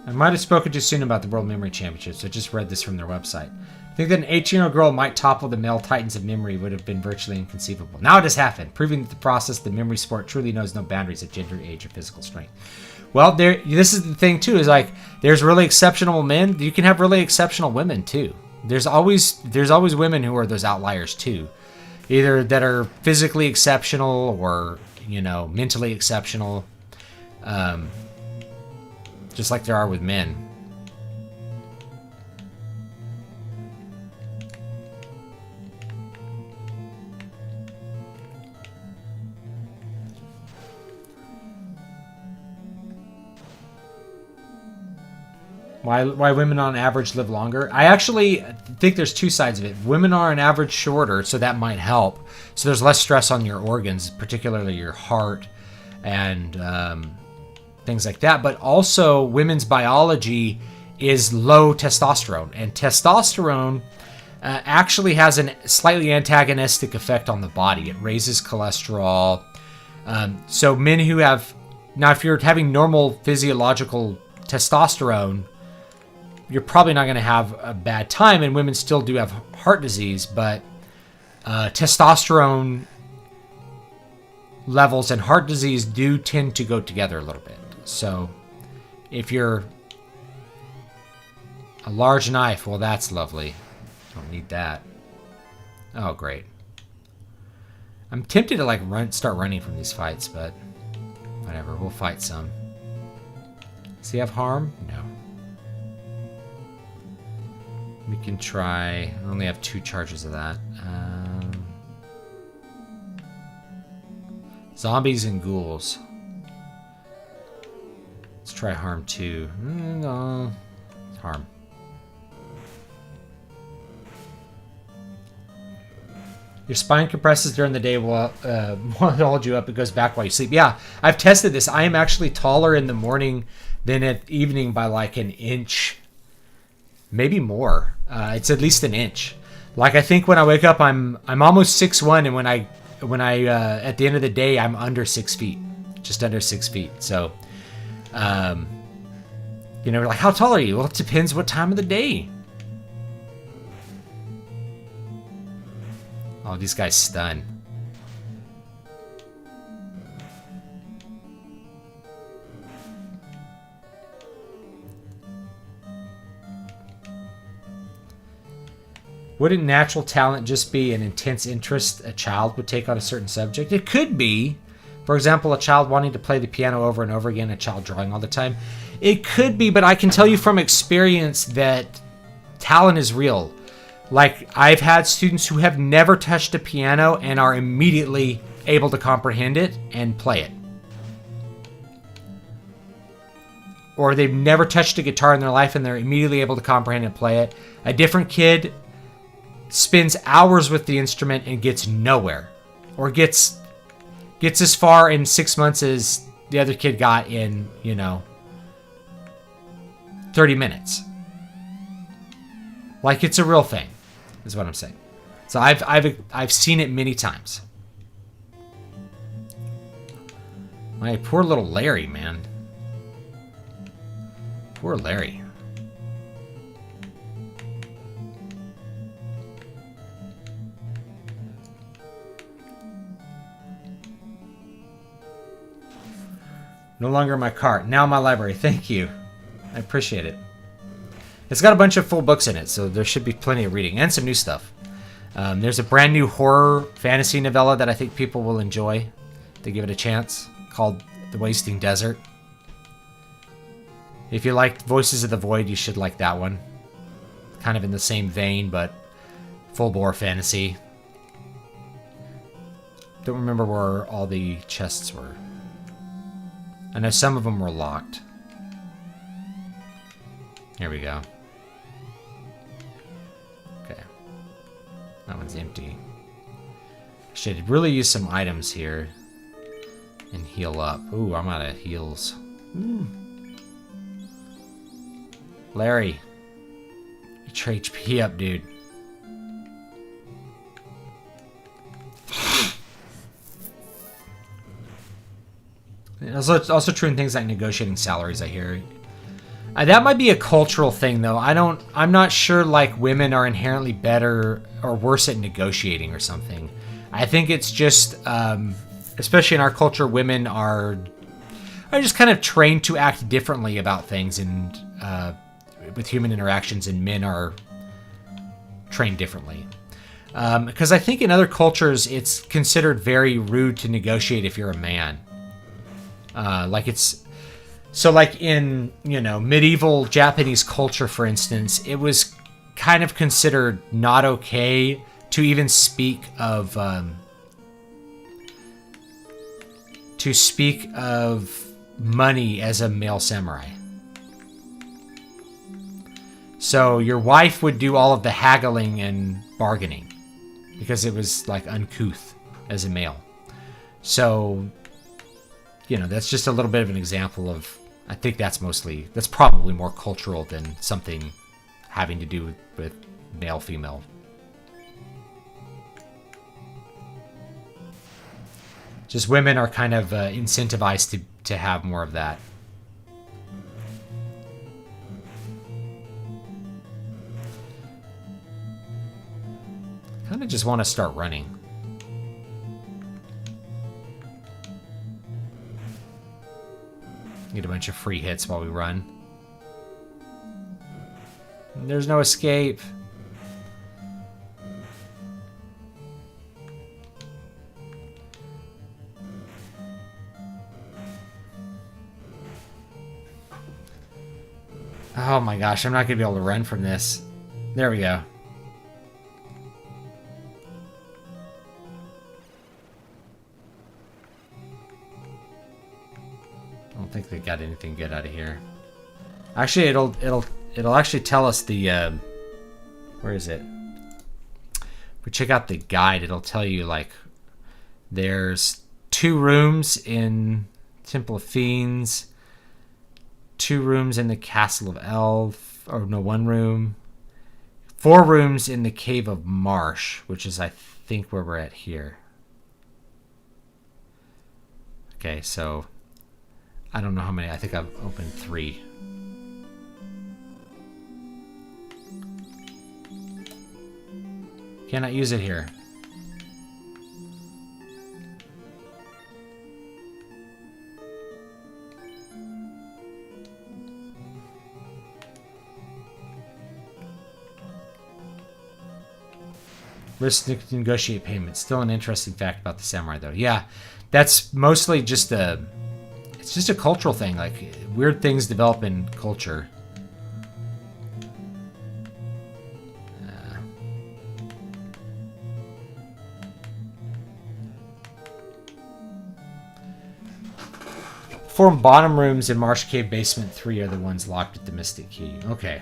I might have spoken too soon about the World Memory Championships. I just read this from their website. I think that an 18-year-old girl might topple the male titans of memory would have been virtually inconceivable. Now it has happened, proving that the process, the memory sport, truly knows no boundaries of gender, age, or physical strength. Well, this is the thing, too, is like, there's really exceptional men. You can have really exceptional women, too. There's always women who are those outliers, too. Either that are physically exceptional or, mentally exceptional. Just like there are with men. Why women on average live longer? I actually think there's two sides of it. Women are on average shorter, so that might help. So there's less stress on your organs, particularly your heart and things like that. But also, women's biology is low testosterone. And testosterone actually has a slightly antagonistic effect on the body. It raises cholesterol. So men who have... Now, if you're having normal physiological testosterone, you're probably not going to have a bad time, and women still do have heart disease, but testosterone levels and heart disease do tend to go together a little bit. So if you're a large knife, well, that's lovely. Don't need that. Oh, great. I'm tempted to start running from these fights, but whatever, we'll fight some. Does he have harm? No. We can try. I only have 2 charges of that. Zombies and ghouls. Let's try harm 2. No. Harm. Your spine compresses during the day while hold you up. It goes back while you sleep. Yeah, I've tested this. I am actually taller in the morning than at evening by like an inch. Maybe more. It's at least an inch. Like, I think when I wake up, I'm almost 6'1", and when I at the end of the day, I'm under 6 feet, just under 6 feet. So, like, how tall are you? Well, it depends what time of the day. Oh, these guys stun. Wouldn't natural talent just be an intense interest a child would take on a certain subject? It could be. For example, a child wanting to play the piano over and over again, a child drawing all the time. It could be, but I can tell you from experience that talent is real. Like, I've had students who have never touched a piano and are immediately able to comprehend it and play it. Or they've never touched a guitar in their life and they're immediately able to comprehend and play it. A different kid spends hours with the instrument and gets nowhere, or gets as far in 6 months as the other kid got in 30 minutes. Like it's a real thing, is what I'm saying. So I've seen it many times. My poor little Larry, man. Poor Larry. No longer my cart. Now my library. Thank you. I appreciate it. It's got a bunch of full books in it, so there should be plenty of reading. And some new stuff. There's a brand new horror fantasy novella that I think people will enjoy. To give it a chance. Called The Wasting Desert. If you liked Voices of the Void, you should like that one. Kind of in the same vein, but full-bore fantasy. Don't remember where all the chests were. I know some of them were locked. Here we go. Okay. That one's empty. Should really use some items here. And heal up. Ooh, I'm out of heals. Ooh. Larry. Get your HP up, dude. It's also true in things like negotiating salaries, I hear. That might be a cultural thing, though. I'm not sure, like, women are inherently better or worse at negotiating or something. I think it's just, especially in our culture, women are just kind of trained to act differently about things and with human interactions, and men are trained differently. Because I think in other cultures, it's considered very rude to negotiate if you're a man. Like in, medieval Japanese culture, for instance, it was kind of considered not okay to even speak of money as a male samurai. So your wife would do all of the haggling and bargaining because it was like uncouth as a male. So, that's just a little bit of an example of, I think that's probably more cultural than something having to do with male-female. Just women are kind of incentivized to have more of that. Kind of just want to start running. Get a bunch of free hits while we run. There's no escape. Oh my gosh, I'm not going to be able to run from this. There we go. I don't think they got anything good out of here. Actually, it'll actually tell us the where is it? If we check out the guide, it'll tell you like there's 2 rooms in Temple of Fiends, 2 rooms in the Castle of Elf, or no, 1 room, 4 rooms in the Cave of Marsh, which is I think where we're at here. Okay, so I don't know how many. I think I've opened 3. Cannot use it here. Risk to negotiate payment. Still an interesting fact about the samurai, though. Yeah, that's mostly just it's just a cultural thing. Like, weird things develop in culture. Four bottom rooms in Marsh Cave Basement 3 are the ones locked with the Mystic Key. Okay.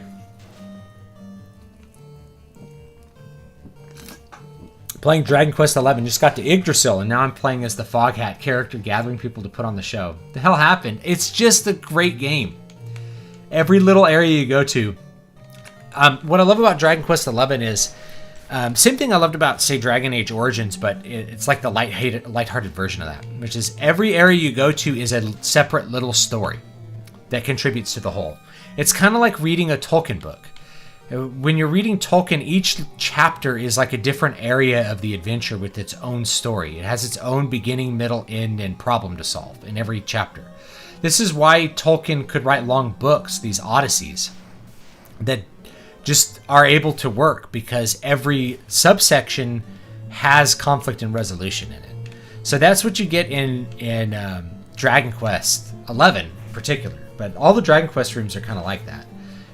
Playing Dragon Quest XI, just got to Yggdrasil, and now I'm playing as the Foghat character, gathering people to put on the show. The hell happened? It's just a great game. Every little area you go to, What I love about Dragon Quest XI is same thing I loved about, say, Dragon Age Origins, but it's like the lighthearted version of that, which is every area you go to is a separate little story that contributes to the whole. It's kind of like reading a Tolkien book. When you're reading Tolkien, each chapter is like a different area of the adventure with its own story. It has its own beginning, middle, end, and problem to solve in every chapter. This is why Tolkien could write long books, these odysseys, that just are able to work because every subsection has conflict and resolution in it. So that's what you get in Dragon Quest XI in particular. But all the Dragon Quest rooms are kind of like that.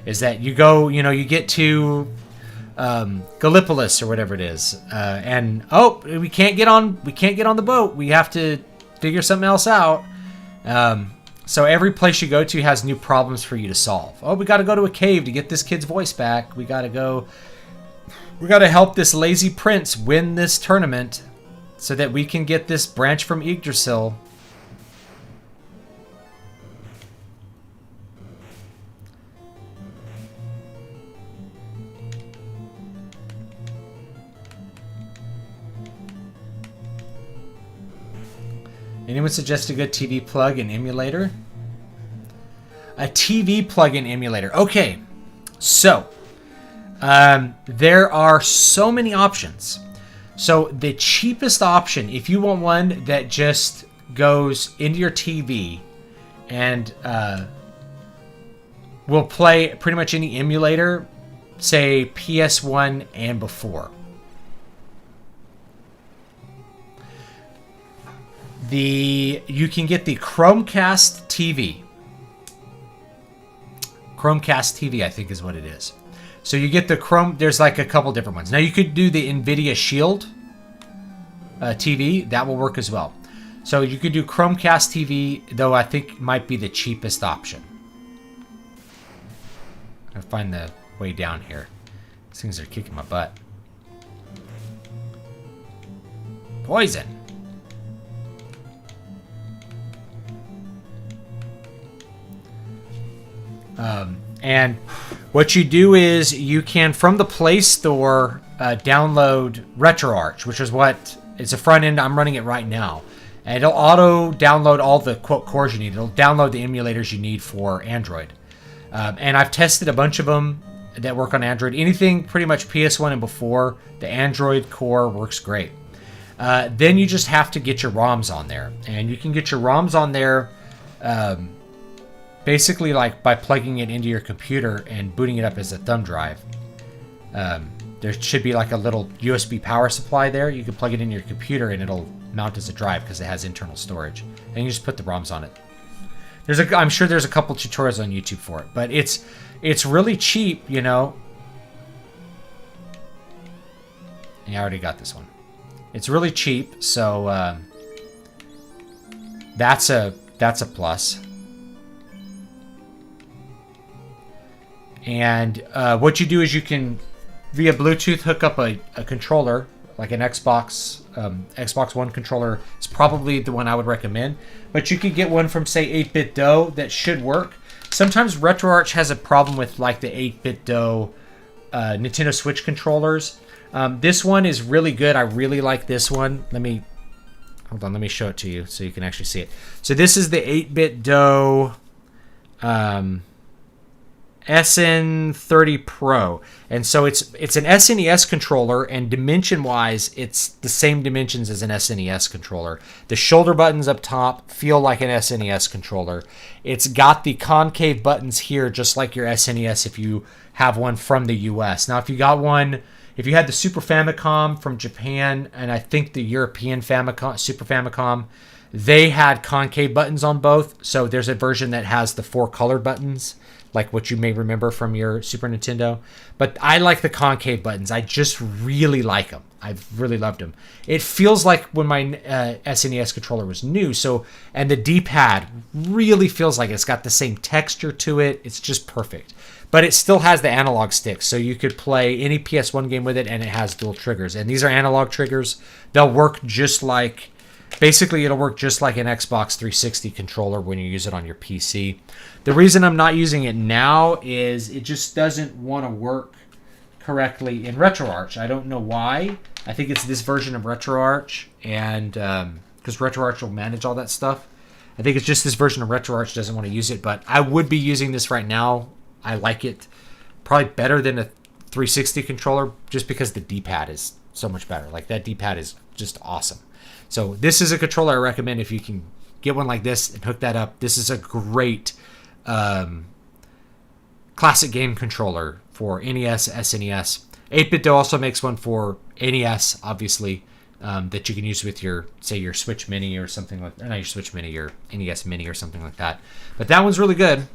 Is that you go, you get to Gallipolis or whatever it is, and we can't get on the boat. We have to figure something else out. So every place you go to has new problems for you to solve. Oh, we got to go to a cave to get this kid's voice back. We got to help this lazy prince win this tournament so that we can get this branch from Yggdrasil. Anyone suggest a good TV plug-in emulator? A TV plug-in emulator. Okay, so there are so many options. So the cheapest option, if you want one that just goes into your TV and will play pretty much any emulator, say PS1 and before. You can get the Chromecast TV. Chromecast TV, I think is what it is. So you get the Chrome, there's like a couple different ones. Now you could do the NVIDIA Shield TV, that will work as well. So you could do Chromecast TV, though I think might be the cheapest option. I'll find the way down here. These things are kicking my butt. Poison. And what you do is you can, from the Play Store, download RetroArch, which is what it's a front end. I'm running it right now. And it'll auto download all the quote cores you need. It'll download the emulators you need for Android. And I've tested a bunch of them that work on Android. Anything pretty much PS1 and before, the Android core works great. Then you just have to get your ROMs on there. And you can get your ROMs on there basically like by plugging it into your computer and booting it up as a thumb drive. There should be like a little USB power supply there. You can plug it in your computer and it'll mount as a drive because it has internal storage. And you just put the ROMs on it. I'm sure there's a couple tutorials on YouTube for it, but it's really cheap, Yeah, I already got this one. It's really cheap, so that's a plus. And what you do is you can, via Bluetooth, hook up a controller, like an Xbox One controller. It's probably the one I would recommend. But you could get one from, say, 8BitDo that should work. Sometimes RetroArch has a problem with, like, the 8BitDo Nintendo Switch controllers. This one is really good. I really like this one. Hold on, let me show it to you so you can actually see it. So this is the 8BitDo SN30 Pro, and so it's an SNES controller, and dimension-wise, it's the same dimensions as an SNES controller. The shoulder buttons up top feel like an SNES controller. It's got the concave buttons here, just like your SNES if you have one from the US. Now, if you had the Super Famicom from Japan, and I think the European Super Famicom, they had concave buttons on both. So there's a version that has the 4 colored buttons, like what you may remember from your Super Nintendo. But I like the concave buttons. I just really like them. I've really loved them. It feels like when my SNES controller was new. And the D-pad really feels like it's got the same texture to it. It's just perfect. But it still has the analog sticks, so you could play any PS1 game with it, and it has dual triggers. And these are analog triggers. They'll work just like Basically, it'll work just like an Xbox 360 controller when you use it on your PC. The reason I'm not using it now is it just doesn't want to work correctly in RetroArch. I don't know why. I think it's this version of RetroArch, and because RetroArch will manage all that stuff. I think it's just this version of RetroArch doesn't want to use it, but I would be using this right now. I like it probably better than a 360 controller just because the D-pad is so much better. Like, that D-pad is just awesome. So this is a controller I recommend if you can get one like this and hook that up. This is a great classic game controller for NES, SNES. 8BitDo also makes one for NES, obviously, that you can use with your, say, your Switch Mini or something like that. Not your Switch Mini, your NES Mini or something like that. But that one's really good.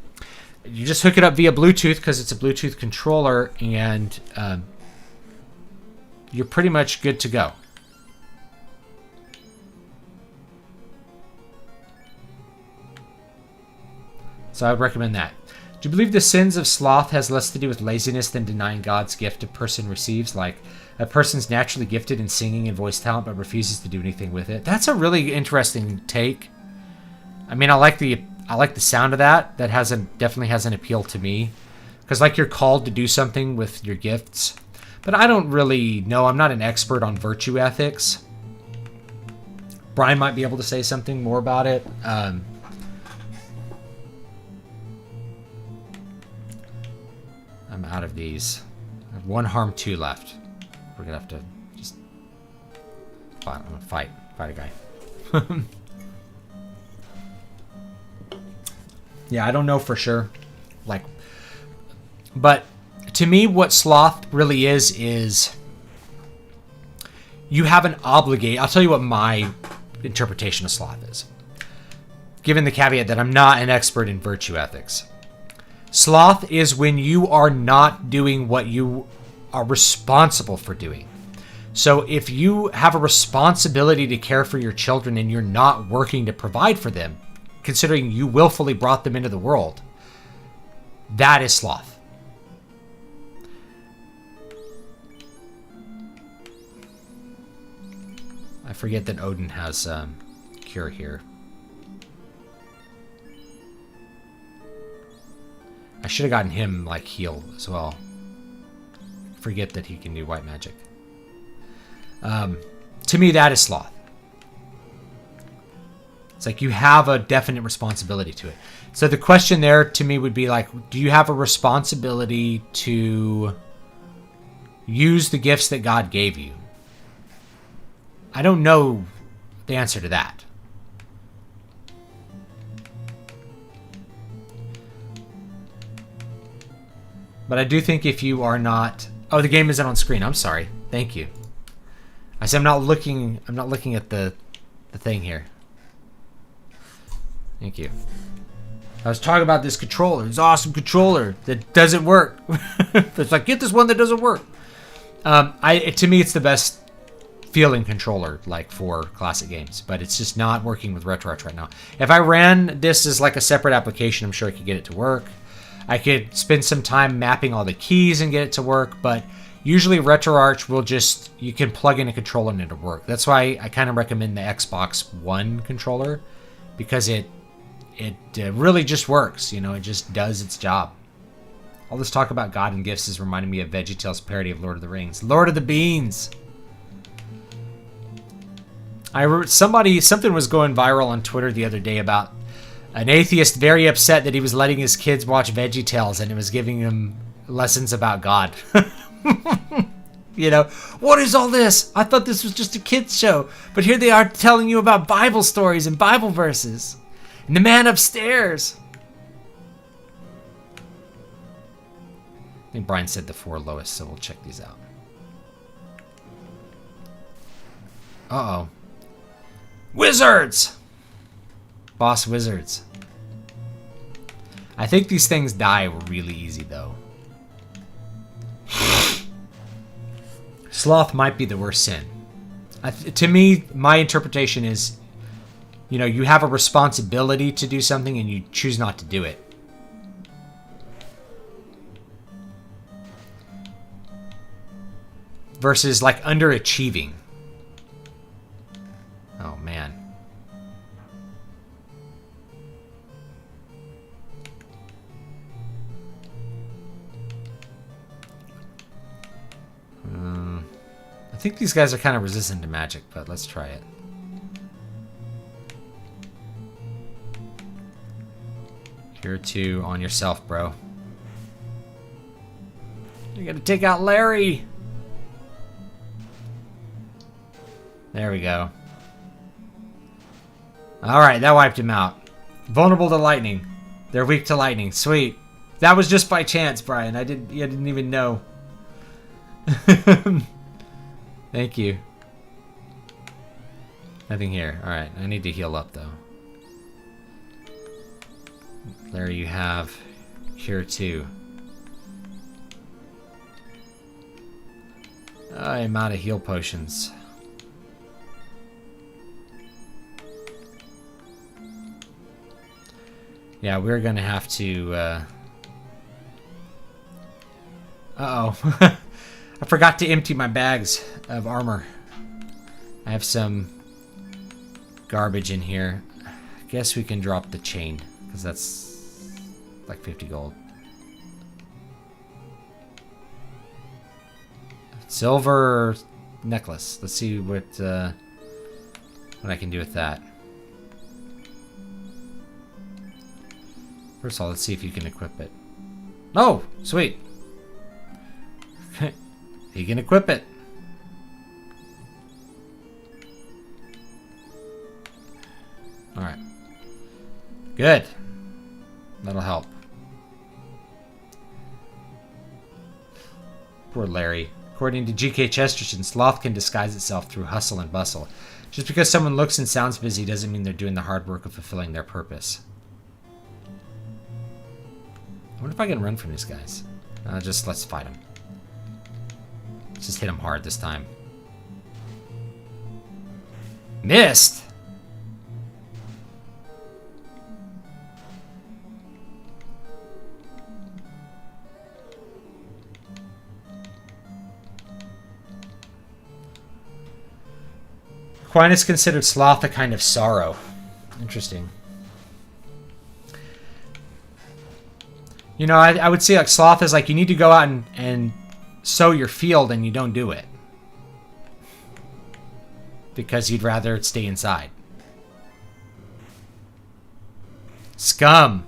You just hook it up via Bluetooth because it's a Bluetooth controller, and you're pretty much good to go. So I would recommend that. Do you believe the sins of sloth has less to do with laziness than denying God's gift a person receives? Like, a person's naturally gifted in singing and voice talent but refuses to do anything with it. That's a really interesting take. I mean, I like the sound of that. That definitely has an appeal to me. Because, like, you're called to do something with your gifts. But I don't really know. I'm not an expert on virtue ethics. Brian might be able to say something more about it. I'm out of these. I have one harm, 2 left. We're gonna have to just fight a guy. Yeah, I don't know for sure. Like, but to me, what sloth really is you have an obligation. I'll tell you what my interpretation of sloth is. Given the caveat that I'm not an expert in virtue ethics. Sloth is when you are not doing what you are responsible for doing. So if you have a responsibility to care for your children and you're not working to provide for them, considering you willfully brought them into the world, that is sloth. I forget that Odin has cure here. I should have gotten him, like, heal as well. Forget that he can do white magic. To me, that is sloth. It's like you have a definite responsibility to it. So the question there to me would be like, do you have a responsibility to use the gifts that God gave you? I don't know the answer to that. But I do think if you are not... Oh, the game isn't on screen. I'm sorry. Thank you. I said I'm not looking at the thing here. Thank you. I was talking about this controller. This awesome controller that doesn't work. It's like, get this one that doesn't work. To me, it's the best feeling controller, like, for classic games, but it's just not working with RetroArch right now. If I ran this as like a separate application, I'm sure I could get it to work. I could spend some time mapping all the keys and get it to work, but usually RetroArch will just, you can plug in a controller and it'll work. That's why I kind of recommend the Xbox One controller, because it really just works. You know, it just does its job. All this talk about God and gifts is reminding me of VeggieTales' parody of Lord of the Rings. Lord of the Beans! Something was going viral on Twitter the other day about an atheist very upset that he was letting his kids watch VeggieTales and it was giving them lessons about God. You know, what is all this? I thought this was just a kids show, but here they are telling you about Bible stories and Bible verses. And the man upstairs. I think Brian said the 4 lowest, so we'll check these out. Uh-oh. Wizards! Boss wizards. I think these things die really easy, though. Sloth might be the worst sin. To me, my interpretation is, you know, you have a responsibility to do something and you choose not to do it. Versus, like, underachieving. Oh, man. think these guys are kind of resistant to magic, but let's try it. Here two on yourself, bro. You gotta take out Larry. There we go. Alright, that wiped him out. Vulnerable to lightning. They're weak to lightning. Sweet. That was just by chance, Brian. I didn't even know. Thank you. Nothing here. Alright, I need to heal up, though. There you have Cure 2. I'm out of heal potions. Yeah, we're gonna have to, uh-oh. I forgot to empty my bags of armor. I have some garbage in here. I guess we can drop the chain, because that's like 50 gold. Silver necklace. Let's see what I can do with that. First of all, let's see if you can equip it. Oh, sweet. You can equip it. Alright. Good. That'll help. Poor Larry. According to G.K. Chesterton, sloth can disguise itself through hustle and bustle. Just because someone looks and sounds busy doesn't mean they're doing the hard work of fulfilling their purpose. I wonder if I can run from these guys. Just let's fight them. Let's just hit them hard this time. Missed! Aquinas considered sloth a kind of sorrow. Interesting. You know, I would say like sloth is like you need to go out and sow your field and you don't do it. Because you'd rather stay inside. Scum.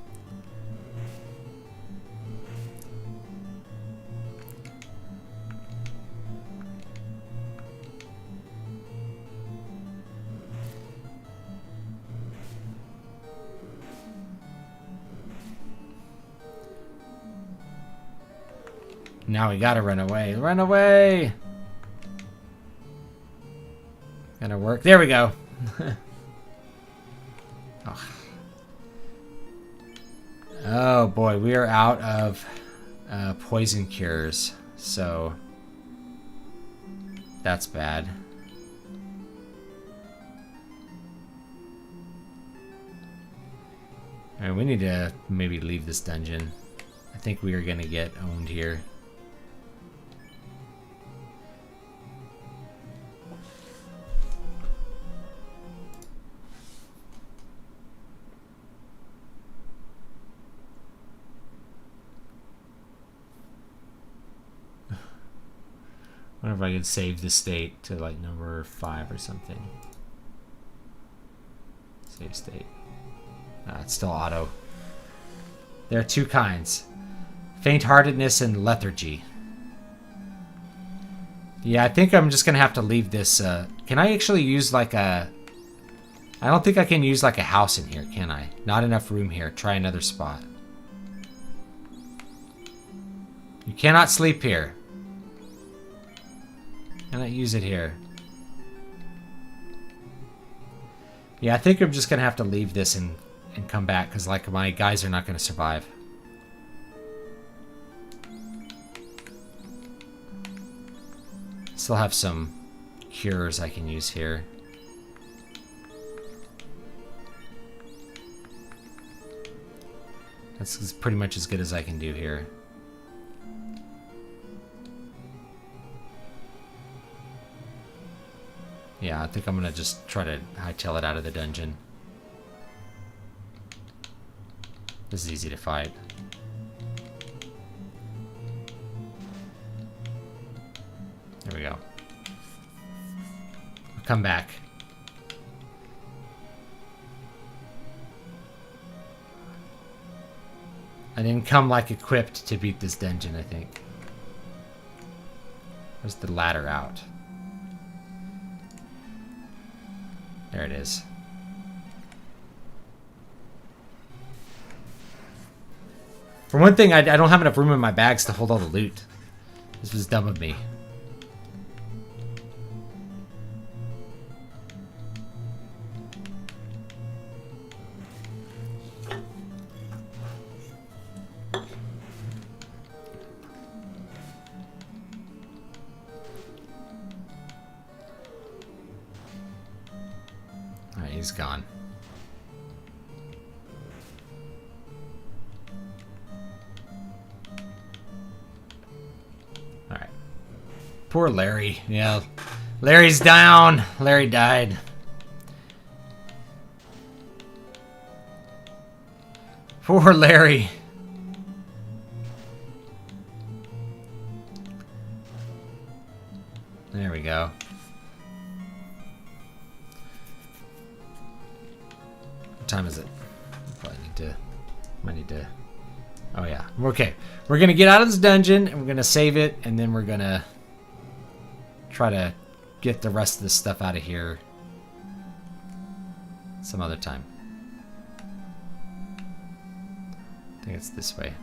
Now we gotta run away. Run away! Gonna work. There we go. Oh. Oh boy, we are out of poison cures. So that's bad. Alright, we need to maybe leave this dungeon. I think we are gonna get owned here. I wonder if I could save the state to like number 5 or something. Save state. It's still auto. There are two kinds. Faint-heartedness and lethargy. Yeah, I think I'm just gonna have to leave this. Can I actually use like a... I don't think I can use like a house in here, can I? Not enough room here. Try another spot. You cannot sleep here. Cannot use it here. Yeah, I think I'm just gonna have to leave this and come back because like my guys are not gonna survive. Still have some cures I can use here. That's pretty much as good as I can do here. Yeah, I think I'm gonna just try to hightail it out of the dungeon. This is easy to fight. There we go. come back. I didn't come like equipped to beat this dungeon, I think. Where's the ladder out? There it is. For one thing, I don't have enough room in my bags to hold all the loot. This was dumb of me. Alright, he's gone. Alright. Poor Larry. Yeah. Larry's down. Larry died. Poor Larry. There we go. What time is it? Probably might need to. Oh yeah. Okay. We're gonna get out of this dungeon and we're gonna save it, and then we're gonna try to get the rest of this stuff out of here some other time. I think it's this way.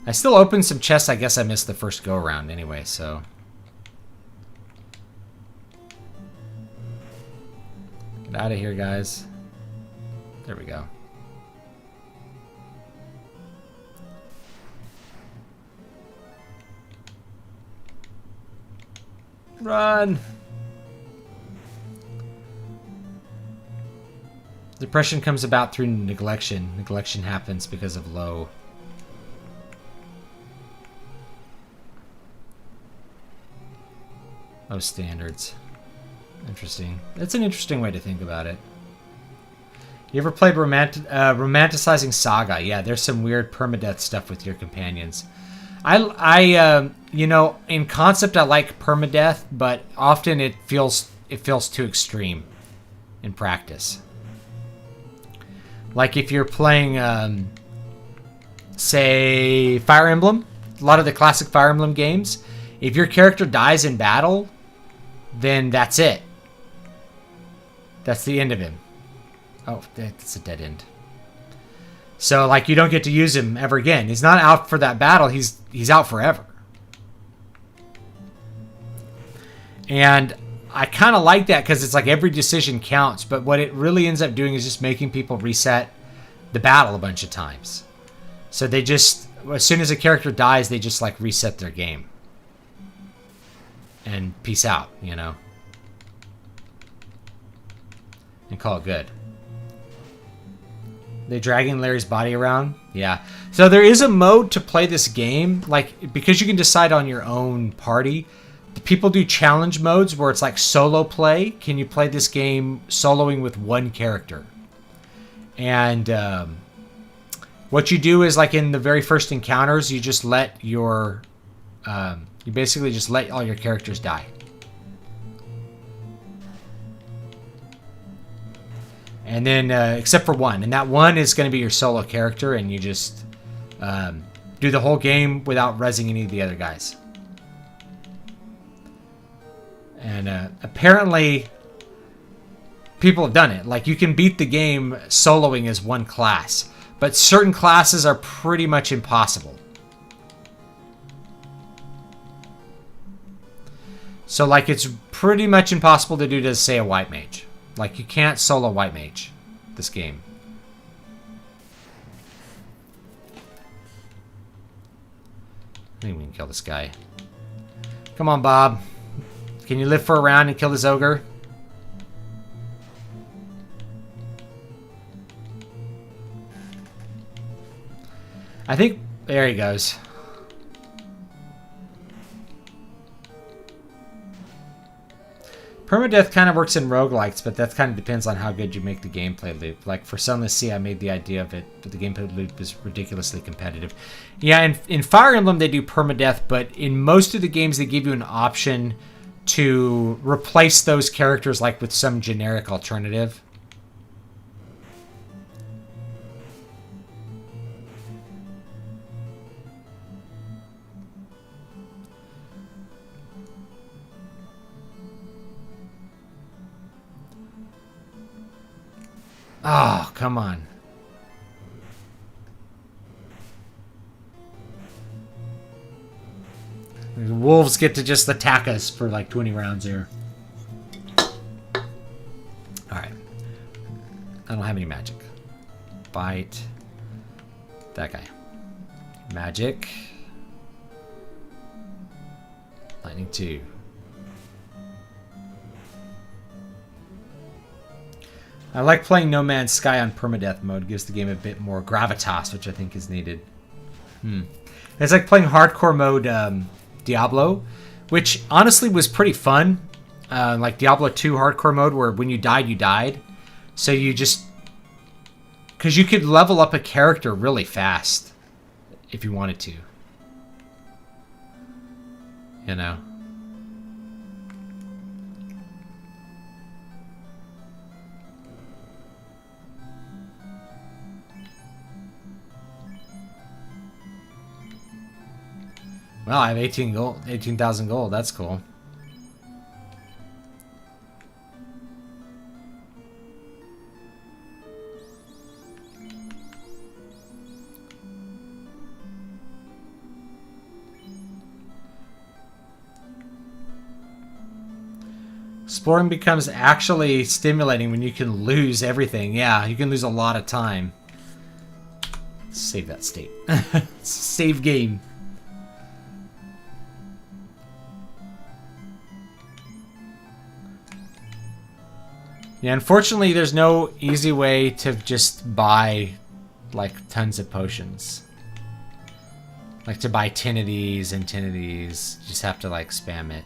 I still opened some chests. I guess I missed the first go around anyway, so. Get out of here, guys. There we go. Run! Depression comes about through neglection. Neglection happens because of low. Low standards. Interesting. That's an interesting way to think about it. You ever played Romanticizing Saga? Yeah, there's some weird permadeath stuff with your companions. You know, in concept I like permadeath, but often it feels too extreme in practice. Like if you're playing, say, Fire Emblem, a lot of the classic Fire Emblem games, if your character dies in battle, then that's it. That's the end of him. Oh, that's a dead end. So, like, you don't get to use him ever again. He's not out for that battle. He's out forever. And I kind of like that because it's like every decision counts. But what it really ends up doing is just making people reset the battle a bunch of times. So they just, as soon as a character dies, they just, like, reset their game. And peace out, you know. And call it good. They dragging Larry's body around? Yeah. So there is a mode to play this game, like, because you can decide on your own party. People do challenge modes where it's like solo play. Can you play this game soloing with one character? And what you do is, like, in the very first encounters, you just let your you basically just let all your characters die. And then, except for one. And that one is going to be your solo character, and you just do the whole game without rezzing any of the other guys. And apparently, people have done it. Like, you can beat the game soloing as one class. But certain classes are pretty much impossible. So, like, it's pretty much impossible to do to, say, a white mage. Like, you can't solo white mage this game. I think we can kill this guy. Come on, Bob. Can you live for a round and kill this ogre? I think... There he goes. Permadeath kind of works in roguelikes, but that kind of depends on how good you make the gameplay loop. Like, for Sunless Sea, I made the idea of it, but the gameplay loop is ridiculously competitive. Yeah, in Fire Emblem, they do permadeath, but in most of the games, they give you an option to replace those characters like with some generic alternative. Oh, come on. The wolves get to just attack us for like 20 rounds here. Alright. I don't have any magic. Bite. That guy. Magic. Lightning 2. I like playing No Man's Sky on permadeath mode. Gives the game a bit more gravitas, which I think is needed. It's like playing hardcore mode Diablo, which honestly was pretty fun. Like Diablo 2 hardcore mode, where when you died, you died. So you just... Because you could level up a character really fast if you wanted to. You know? Well, I have 18,000 gold. That's cool. Exploring becomes actually stimulating when you can lose everything. Yeah, you can lose a lot of time. Save that state. Save game. Yeah, unfortunately, there's no easy way to just buy, like, tons of potions. Like, to buy 10 of these and 10 of these. You just have to, like, spam it.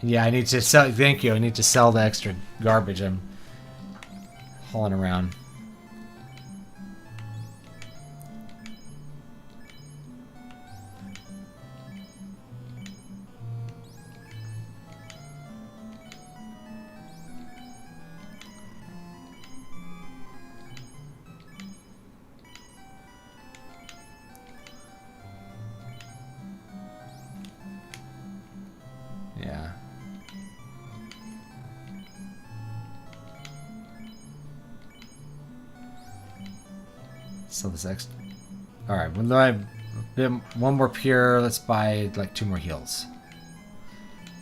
Yeah, I need to sell... Thank you. I need to sell the extra garbage I'm hauling around. Yeah. So this extra... Alright, one more pure. Let's buy like 2 more heals.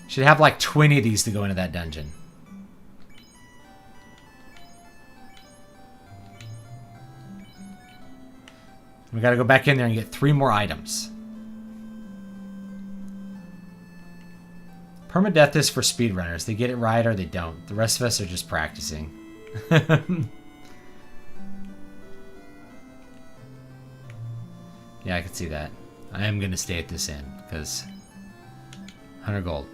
Should have like 20 of these to go into that dungeon. We gotta go back in there and get 3 more items. Permadeath is for speedrunners. They get it right or they don't. The rest of us are just practicing. Yeah, I can see that. I am going to stay at this inn because 100 gold.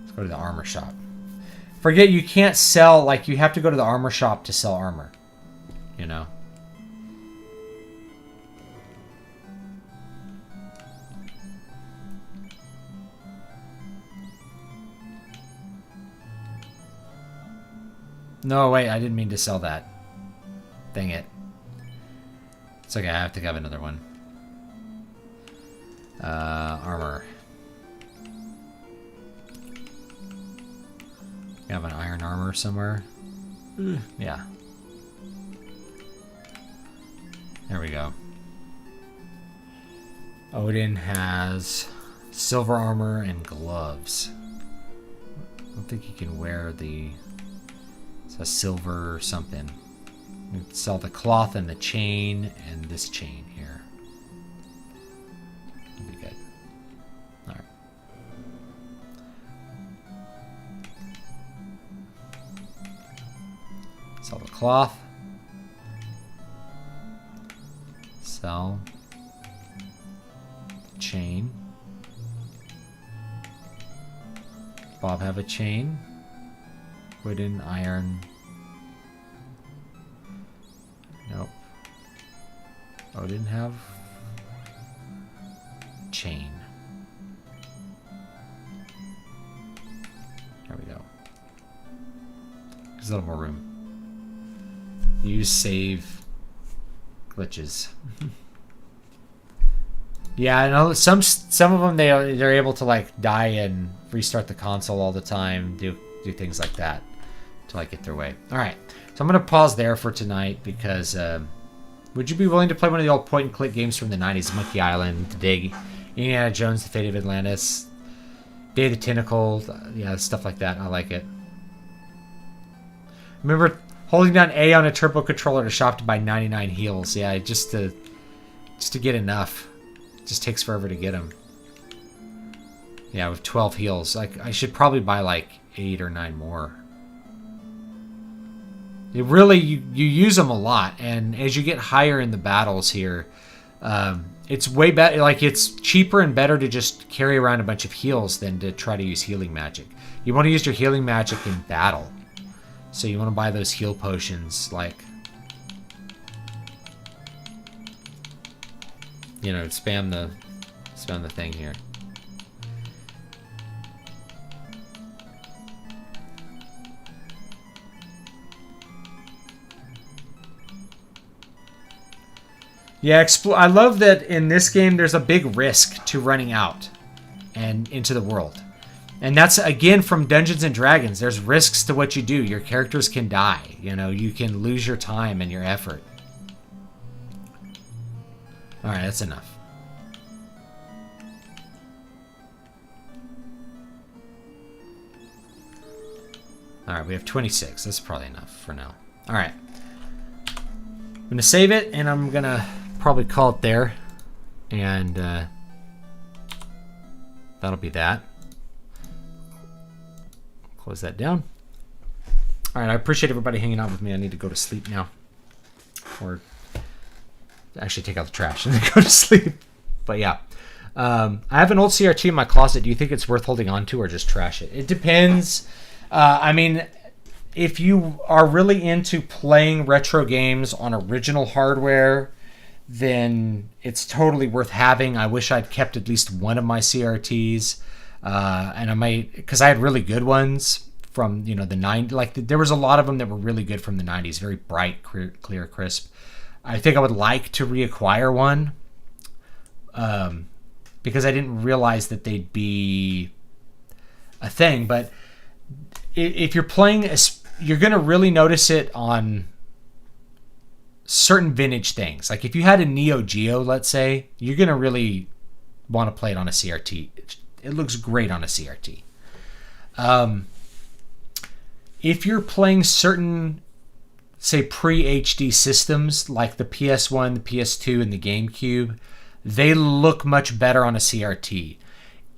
Let's go to the armor shop. Forget you can't sell, like, you have to go to the armor shop to sell armor. You know? No, wait, I didn't mean to sell that. Dang it. It's okay, I have to have another one. Armor. You have an iron armor somewhere? Yeah. There we go. Odin has silver armor and gloves. I don't think he can wear the... It's a silver something. You can sell the cloth and the chain and this chain here. That'd be good. Alright. Sell the cloth. Sell the chain. Bob have a chain? Wooden, iron. Nope. Odin have chain. There we go. There's a little more room. Use save glitches. Yeah, I know some of them they're able to like die and restart the console all the time, do things like that to like get their way. All right, so I'm gonna pause there for tonight because would you be willing to play one of the old point and click games from the '90s, Monkey Island, The Dig, Indiana Jones, The Fate of Atlantis, Day of the Tentacle, yeah, stuff like that. I like it. Remember holding down A on a turbo controller to shop to buy 99 heals. Yeah, just to get enough. It just takes forever to get them. Yeah, with 12 heals. I should probably buy like 8 or 9 more. It really, you use them a lot, and as you get higher in the battles here, it's way better. Like, it's cheaper and better to just carry around a bunch of heals than to try to use healing magic. You want to use your healing magic in battle. So you want to buy those heal potions, like, you know, spam the thing here. Yeah, I love that in this game there's a big risk to running out and into the world. And that's, again, from Dungeons & Dragons. There's risks to what you do. Your characters can die. You know, you can lose your time and your effort. All right, that's enough. All right, we have 26. That's probably enough for now. All right. I'm going to save it, and I'm going to probably call it there. And that'll be that. Close that down. All right, I appreciate everybody hanging out with me. I need to go to sleep now. Or actually take out the trash and then go to sleep. But yeah. I have an old CRT in my closet. Do you think it's worth holding on to or just trash it? It depends. I mean, if you are really into playing retro games on original hardware, then it's totally worth having. I wish I'd kept at least one of my CRTs. And I might, because I had really good ones from, you know, the 90s. Like, there was a lot of them that were really good from the 90s. Very bright, clear, crisp. I think I would like to reacquire one. Because I didn't realize that they'd be a thing. But if you're playing, you're going to really notice it on certain vintage things. Like, if you had a Neo Geo, let's say, you're going to really want to play it on a CRT. It looks great on a CRT. If you're playing certain, say, pre-HD systems like the PS1, the PS2, and the GameCube, they look much better on a CRT.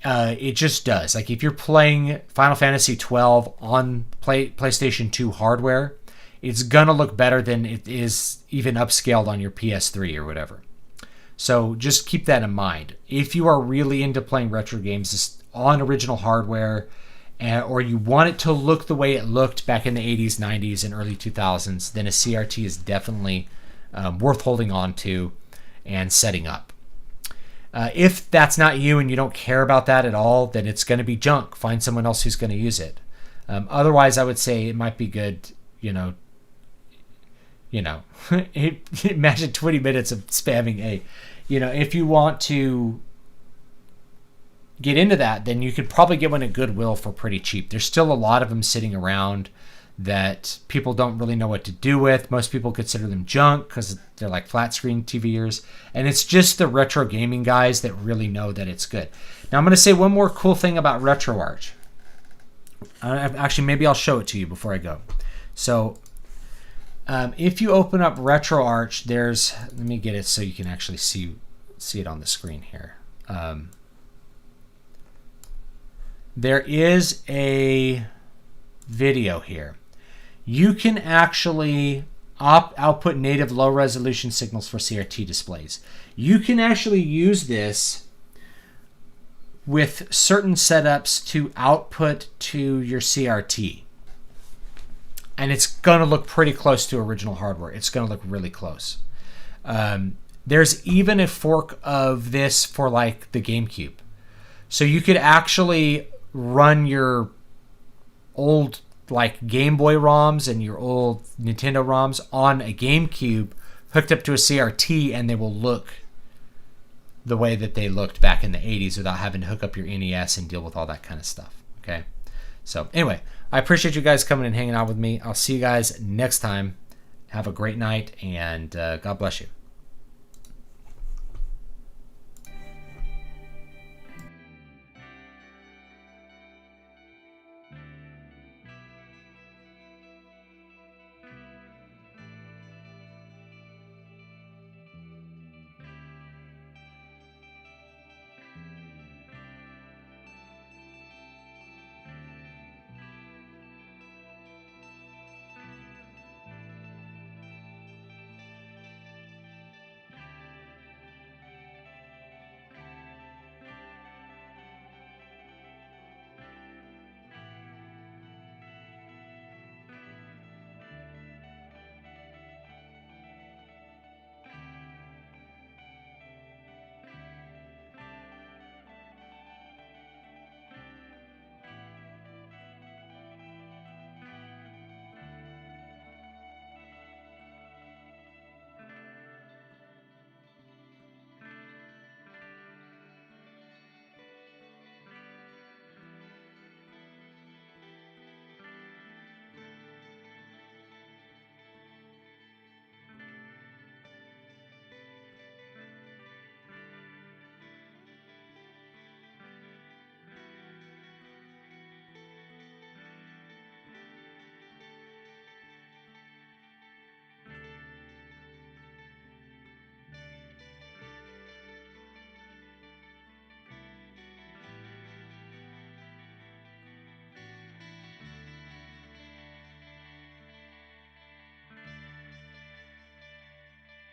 It just does. Like, if you're playing Final Fantasy 12 on PlayStation 2 hardware, it's going to look better than it is even upscaled on your PS3 or whatever. So just keep that in mind. If you are really into playing retro games on original hardware, or you want it to look the way it looked back in the 80s, 90s, and early 2000s, then a CRT is definitely worth holding on to and setting up. If that's not you and you don't care about that at all, then it's going to be junk. Find someone else who's going to use it. Otherwise, I would say it might be good, imagine 20 minutes of spamming A. If you want to get into that, then you could probably get one at Goodwill for pretty cheap. There's still a lot of them sitting around that people don't really know what to do with. Most people consider them junk because they're like flat screen TVers. And it's just the retro gaming guys that really know that it's good. Now I'm going to say one more cool thing about RetroArch. Actually, maybe I'll show it to you before I go. So if you open up RetroArch, let me get it so you can actually see it on the screen here. There is a video here. You can actually output native low resolution signals for CRT displays. You can actually use this with certain setups to output to your CRT. And it's going to look pretty close to original hardware. It's going to look really close. There's even a fork of this for like the GameCube. So you could actually run your old like Game Boy ROMs and your old Nintendo ROMs on a GameCube hooked up to a CRT, and they will look the way that they looked back in the 80s without having to hook up your NES and deal with all that kind of stuff. Okay? So anyway, I appreciate you guys coming and hanging out with me. I'll see you guys next time. Have a great night, and God bless you.